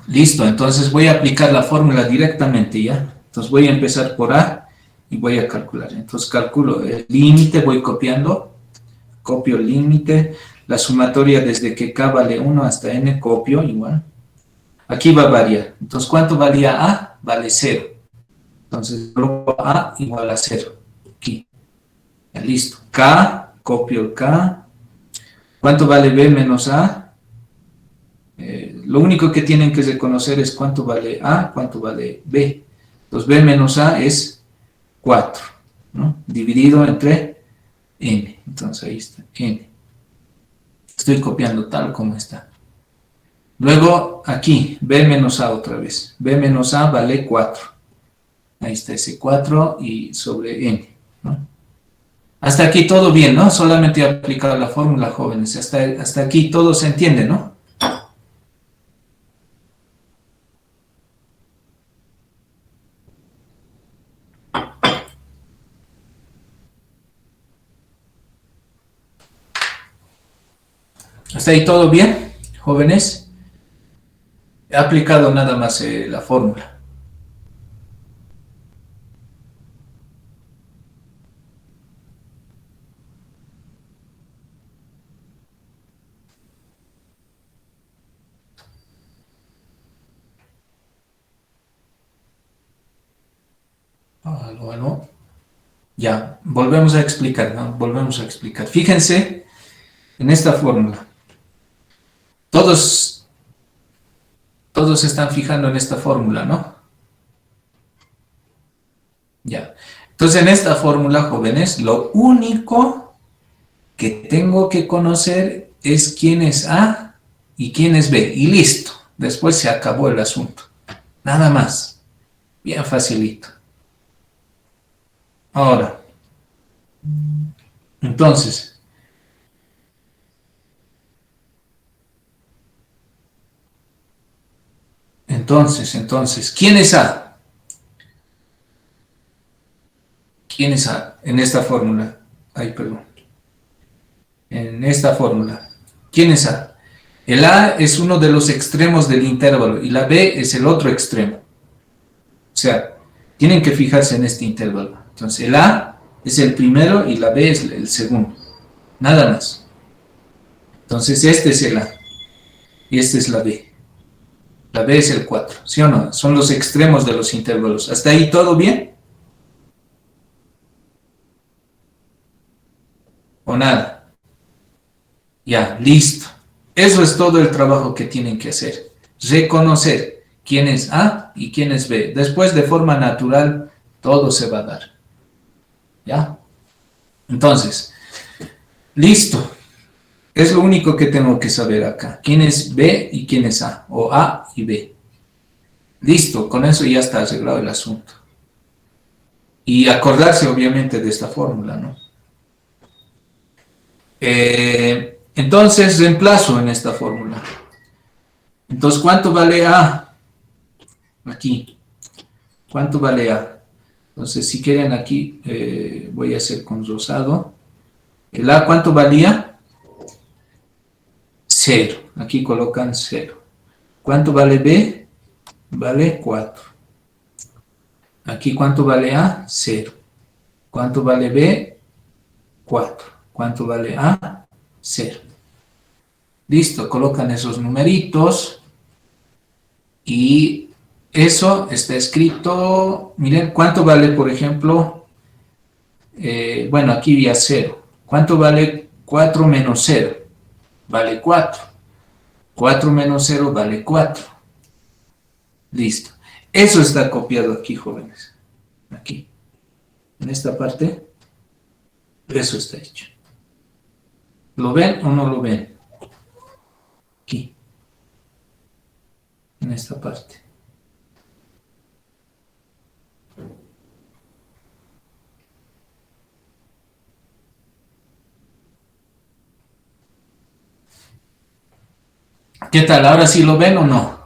Listo, entonces voy a aplicar la fórmula directamente, ¿ya? Entonces voy a empezar por A y voy a calcular. Entonces calculo el límite, voy copiando, copio el límite, la sumatoria desde que K vale 1 hasta N, copio igual. Aquí va a variar. Entonces, ¿cuánto valía A? Vale 0. Entonces, coloco A igual a 0. Aquí. Ya, listo. K, copio el K. ¿Cuánto vale B menos A? Lo único que tienen que reconocer es cuánto vale A, cuánto vale B. Entonces, B menos A es 4, ¿no? Dividido entre N. Entonces, ahí está, N. Estoy copiando tal como está. Luego, aquí, B menos A otra vez. B menos A vale 4. Ahí está ese 4 y sobre N, ¿no? Hasta aquí todo bien, ¿no? Solamente he aplicado la fórmula, jóvenes. Hasta aquí todo se entiende, ¿no? ¿Hasta ahí todo bien, jóvenes? He aplicado nada más la fórmula. Aló, aló. Ya, volvemos a explicar, ¿no? Volvemos a explicar. Fíjense en esta fórmula. Todos, todos se están fijando en esta fórmula, ¿no? Ya. Entonces, en esta fórmula, jóvenes, lo único que tengo que conocer es quién es A y quién es B. Y listo. Después se acabó el asunto. Nada más. Bien facilito. Ahora, entonces, ¿quién es A? ¿Quién es A en esta fórmula? Ay, perdón. En esta fórmula. ¿Quién es A? El A es uno de los extremos del intervalo y la B es el otro extremo. O sea, tienen que fijarse en este intervalo. Entonces, el A es el primero y la B es el segundo. Nada más. Entonces, este es el A y esta es la B. La B es el 4. ¿Sí o no? Son los extremos de los intervalos. ¿Hasta ahí todo bien? ¿O nada? Ya, listo. Eso es todo el trabajo que tienen que hacer. Reconocer quién es A y quién es B. Después, de forma natural, todo se va a dar. ¿Ya? Entonces, listo. Es lo único que tengo que saber acá. ¿Quién es B y quién es A? O A y B. Listo, con eso ya está arreglado el asunto. Y acordarse, obviamente, de esta fórmula, ¿no? Entonces, reemplazo en esta fórmula. Entonces, ¿cuánto vale A? Aquí. ¿Cuánto vale A? Entonces, si quieren aquí, voy a hacer con rosado. ¿El A cuánto valía? 0. Aquí colocan 0. ¿Cuánto vale B? Vale 4. Aquí, ¿cuánto vale A? 0. ¿Cuánto vale B? 4. ¿Cuánto vale A? 0. Listo, colocan esos numeritos y eso está escrito. Miren, ¿cuánto vale, por ejemplo? Bueno, aquí había 0. ¿Cuánto vale 4 menos 0? Vale 4. 4 menos 0 vale 4. Listo. Eso está copiado aquí, jóvenes. Aquí. En esta parte, eso está hecho. ¿Lo ven o no lo ven? Aquí. En esta parte. ¿Qué tal? ¿Ahora sí lo ven o no?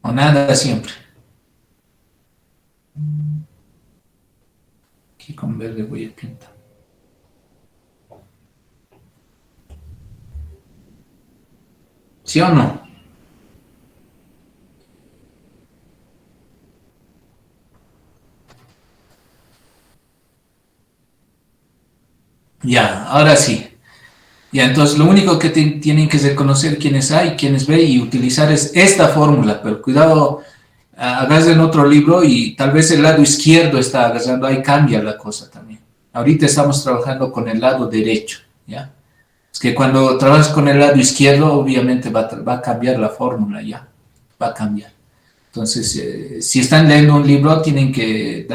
O nada siempre. Aquí con verde voy a pintar. ¿Sí o no? Ya, ahora sí. Ya, entonces lo único que tienen que reconocer quién es A y quién es B y utilizar es esta fórmula, pero cuidado, agarren otro libro y tal vez el lado izquierdo está agarrando, ahí cambia la cosa también. Ahorita estamos trabajando con el lado derecho, ¿ya? Es que cuando trabajas con el lado izquierdo, obviamente va a cambiar la fórmula, ¿ya? Va a cambiar. Entonces, si están leyendo un libro, tienen que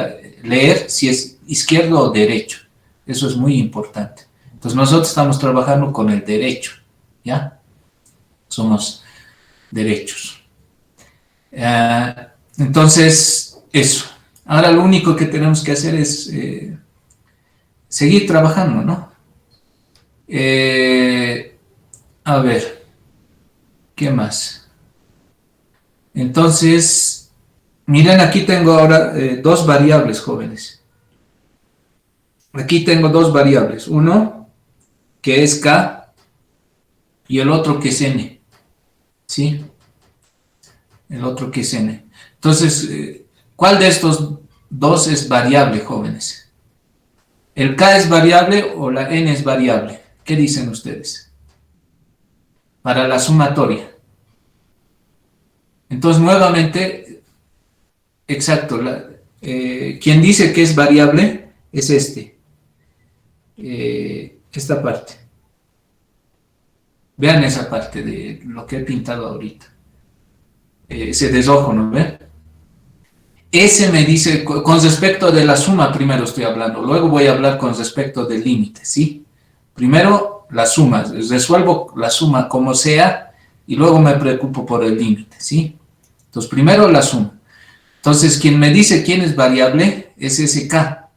leer si es izquierdo o derecho. Eso es muy importante. Entonces, nosotros estamos trabajando con el derecho, ¿ya? Somos derechos. Entonces, eso. Ahora lo único que tenemos que hacer es seguir trabajando, ¿no? A ver, ¿qué más? Entonces, Miren, aquí tengo ahora dos variables, jóvenes. Aquí tengo dos variables. Uno que es K y el otro que es N. ¿Sí? El otro que es N. Entonces, ¿cuál de estos dos es variable, jóvenes? ¿El K es variable o la N es variable? ¿Qué dicen ustedes? Para la sumatoria. Entonces, nuevamente, exacto, quien dice que es variable es esta parte. Vean esa parte de lo que he pintado ahorita. Ese desojo, ¿no ven? Ese me dice, con respecto de la suma primero estoy hablando, luego voy a hablar con respecto del límite, ¿sí? Primero la suma, resuelvo la suma como sea y luego me preocupo por el límite, ¿sí? Entonces primero la suma. Entonces quien me dice quién es variable es ese K,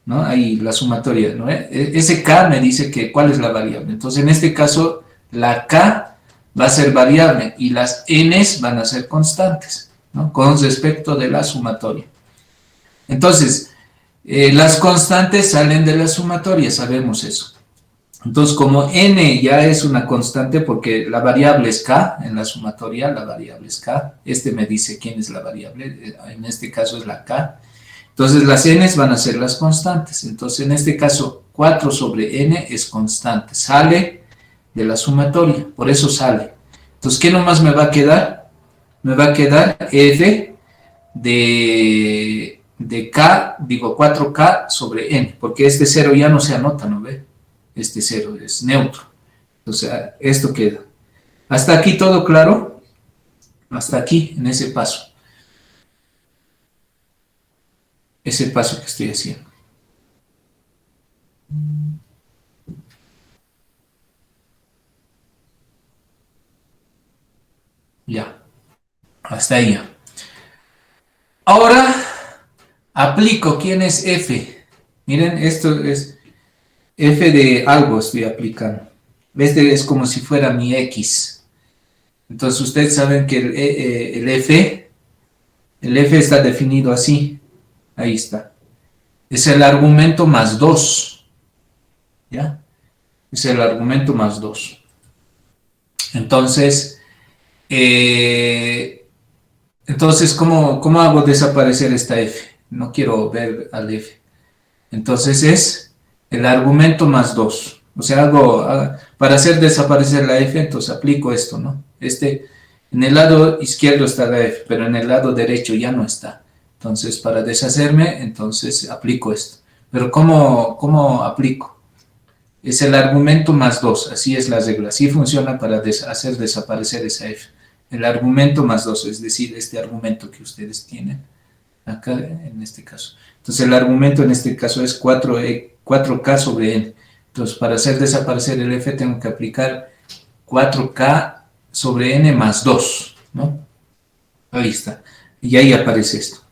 ¿no? Ahí la sumatoria, ¿no? Ese K me dice que cuál es la variable. Entonces en este caso la K va a ser variable y las N's van a ser constantes, ¿no? Con respecto de la sumatoria. Entonces, las constantes salen de la sumatoria, sabemos eso. Entonces, como N ya es una constante, porque la variable es K en la sumatoria, la variable es K, me dice quién es la variable, en este caso es la K. Entonces, las N's van a ser las constantes. Entonces, en este caso, 4 sobre N es constante, sale de la sumatoria, por eso sale. Entonces, ¿qué nomás me va a quedar? Me va a quedar F de K, digo 4K sobre N, porque este 0 ya no se anota, ¿no ve? Este 0 es neutro. Entonces, esto queda. ¿Hasta aquí todo claro? Hasta aquí, en ese paso. Ese paso que estoy haciendo. Ya. Hasta ahí ya. Ahora aplico quién es F. Miren, esto es F de algo estoy aplicando. Este es como si fuera mi X. Entonces ustedes saben que el F está definido así. Ahí está. Es el argumento más 2. ¿Ya? Es el argumento más 2. Entonces, ¿cómo hago desaparecer esta F? No quiero ver al F. Entonces es el argumento más 2. O sea, para hacer desaparecer la F, entonces aplico esto, ¿no? En el lado izquierdo está la F, pero en el lado derecho ya no está. Entonces, para deshacerme, entonces aplico esto. Pero ¿cómo aplico? Es el argumento más 2, así es la regla. Así funciona para hacer desaparecer esa F. El argumento más 2, es decir, este argumento que ustedes tienen acá en este caso. Entonces el argumento en este caso es 4K sobre N. Entonces para hacer desaparecer el F tengo que aplicar 4K sobre N más 2, ¿no? Ahí está. Y ahí aparece esto.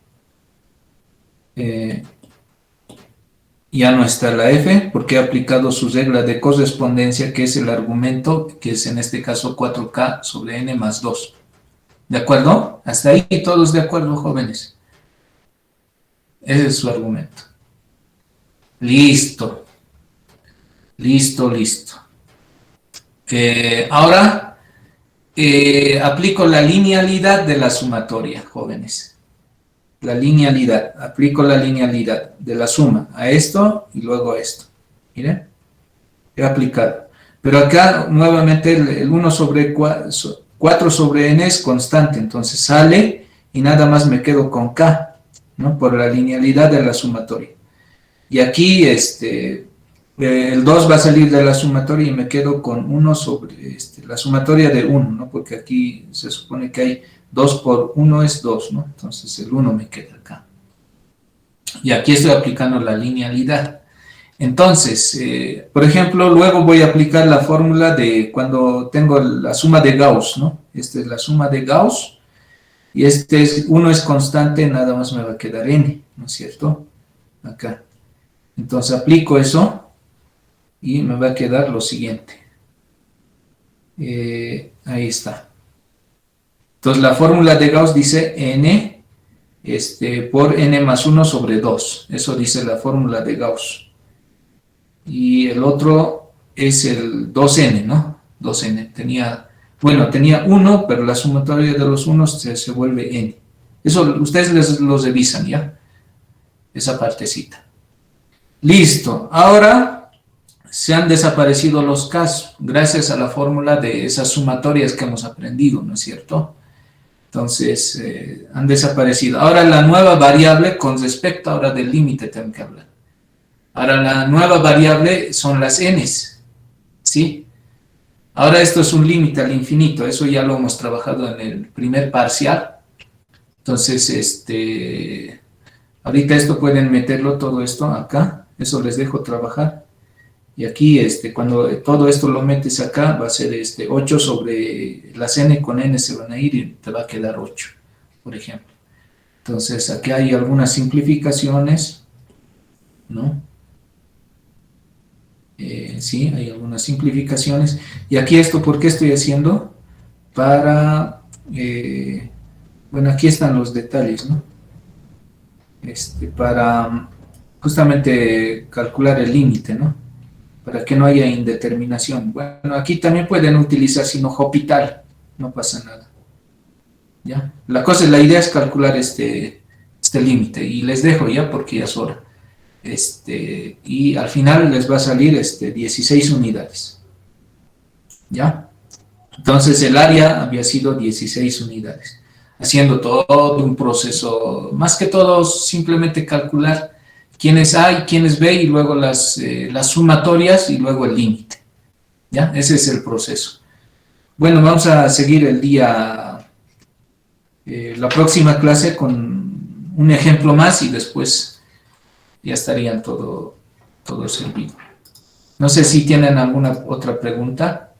Ya no está la F porque he aplicado su regla de correspondencia, que es el argumento, que es en este caso 4K sobre N más 2. ¿De acuerdo? Hasta ahí todos de acuerdo, jóvenes. Ese es su argumento. Listo. Listo. Ahora aplico la linealidad de la sumatoria, jóvenes. La linealidad, aplico la linealidad de la suma a esto y luego a esto. Miren, he aplicado. Pero acá nuevamente el 1 sobre 4 sobre n es constante, entonces sale y nada más me quedo con k, ¿no? Por la linealidad de la sumatoria. Y aquí el 2 va a salir de la sumatoria y me quedo con 1 sobre la sumatoria de 1, ¿no? Porque aquí se supone que hay 2 por 1 es 2, ¿no? Entonces el 1 me queda acá. Y aquí estoy aplicando la linealidad. Entonces, por ejemplo, luego voy a aplicar la fórmula de cuando tengo la suma de Gauss, ¿no? Esta es la suma de Gauss. Y 1 es constante, nada más me va a quedar n, ¿no es cierto? Acá. Entonces aplico eso y me va a quedar lo siguiente. Ahí está. Entonces la fórmula de Gauss dice n por n más 1 sobre 2. Eso dice la fórmula de Gauss. Y el otro es el 2n, ¿no? 2n. Tenía 1, pero la sumatoria de los unos se vuelve n. Eso ustedes los revisan, ¿ya? Esa partecita. Listo. Ahora se han desaparecido los casos gracias a la fórmula de esas sumatorias que hemos aprendido, ¿no es cierto? Entonces, han desaparecido. Ahora la nueva variable, con respecto ahora del límite tengo que hablar. Ahora la nueva variable son las n's, ¿sí? Ahora esto es un límite al infinito, eso ya lo hemos trabajado en el primer parcial. Entonces, ahorita esto pueden meterlo todo esto acá, eso les dejo trabajar. Y aquí, cuando todo esto lo metes acá, va a ser 8 sobre las n con n se van a ir y te va a quedar 8, por ejemplo. Entonces, aquí hay algunas simplificaciones, ¿no? Sí, hay algunas simplificaciones. Y aquí esto, ¿por qué estoy haciendo? Para, bueno, aquí están los detalles, ¿no? Para justamente calcular el límite, ¿no? Para que no haya indeterminación. Bueno, aquí también pueden utilizar signo Hopital, no pasa nada. ¿Ya? La idea es calcular este límite, y les dejo ya porque ya es hora. Y al final les va a salir 16 unidades. ¿Ya? Entonces el área había sido 16 unidades, haciendo todo un proceso, más que todo simplemente calcular quiénes A y quiénes B, y luego las sumatorias y luego el límite. ¿Ya? Ese es el proceso. Bueno, vamos a seguir el día, la próxima clase con un ejemplo más y después ya estarían todo servido. No sé si tienen alguna otra pregunta.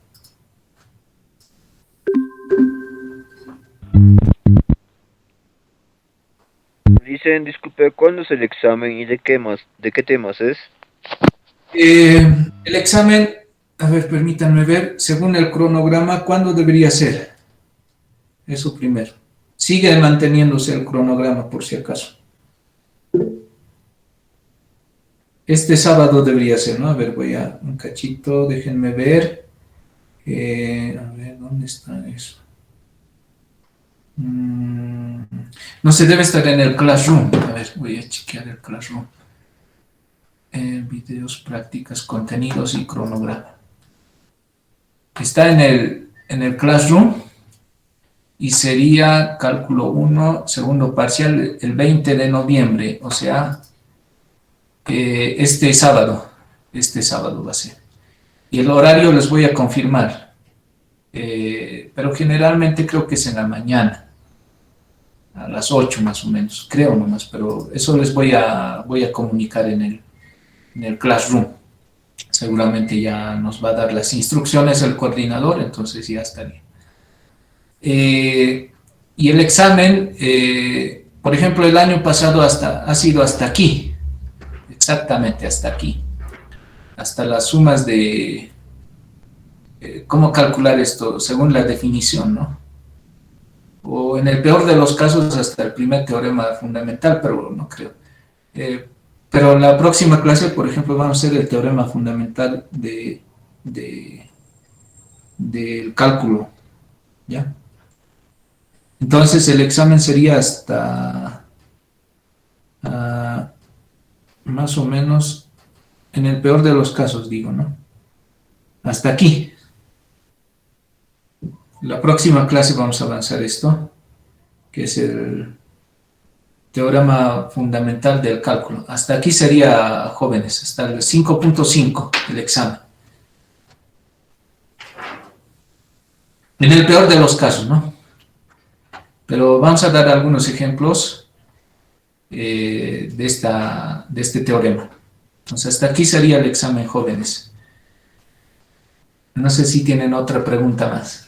Dicen, disculpe, ¿cuándo es el examen y de qué temas es? El examen, a ver, permítanme ver, según el cronograma, ¿cuándo debería ser? Eso primero. Sigue manteniéndose el cronograma, por si acaso. Este sábado debería ser, ¿no? A ver, voy a un cachito, déjenme ver. A ver, ¿dónde está eso? No se debe estar en el Classroom. A ver, voy a chequear el Classroom. Videos, prácticas, contenidos y cronograma. Está en el Classroom y sería cálculo 1, segundo parcial, el 20 de noviembre, o sea, este sábado va a ser. Y el horario les voy a confirmar, pero generalmente creo que es en la mañana, a las 8 más o menos, creo nomás, pero eso les voy a comunicar en el Classroom. Seguramente ya nos va a dar las instrucciones el coordinador, entonces ya estaría. Y el examen, por ejemplo, el año pasado ha sido hasta aquí, exactamente hasta aquí, hasta las sumas de cómo calcular esto según la definición, ¿no? O en el peor de los casos hasta el primer teorema fundamental, pero no creo. Pero la próxima clase, por ejemplo, vamos a hacer el teorema fundamental del cálculo, ¿ya? Entonces el examen sería hasta más o menos, en el peor de los casos, digo, ¿no? Hasta aquí. La próxima clase vamos a avanzar esto, que es el teorema fundamental del cálculo. Hasta aquí sería, jóvenes, hasta el 5.5 el examen. En el peor de los casos, ¿no? Pero vamos a dar algunos ejemplos de este teorema. Entonces, hasta aquí sería el examen, jóvenes. No sé si tienen otra pregunta más.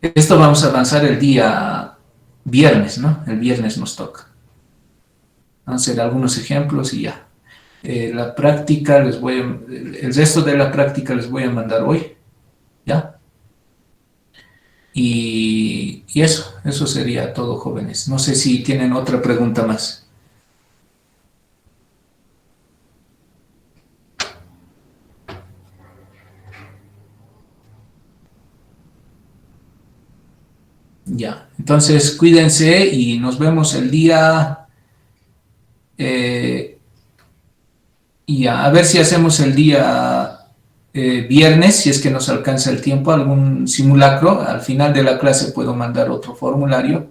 Esto vamos a avanzar el día viernes, ¿no? El viernes nos toca. Vamos a hacer algunos ejemplos y ya. La práctica el resto de la práctica les voy a mandar hoy, ¿ya? Y eso sería todo, jóvenes. No sé si tienen otra pregunta más. Ya, entonces cuídense y nos vemos el día, eh, y a ver si hacemos el día viernes, si es que nos alcanza el tiempo, algún simulacro. Al final de la clase puedo mandar otro formulario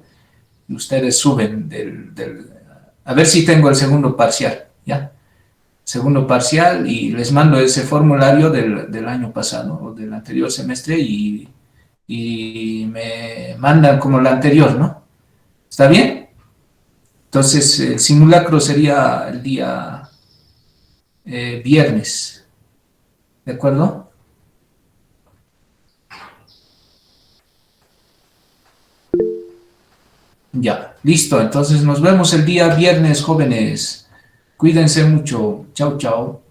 y ustedes suben a ver si tengo el segundo parcial, ¿ya? Segundo parcial y les mando ese formulario del año pasado o del anterior semestre y me mandan como el anterior, ¿no? ¿Está bien? Entonces, el simulacro sería el día viernes, ¿de acuerdo? Ya, listo. Entonces, nos vemos el día viernes, jóvenes. Cuídense mucho. Chao, chao.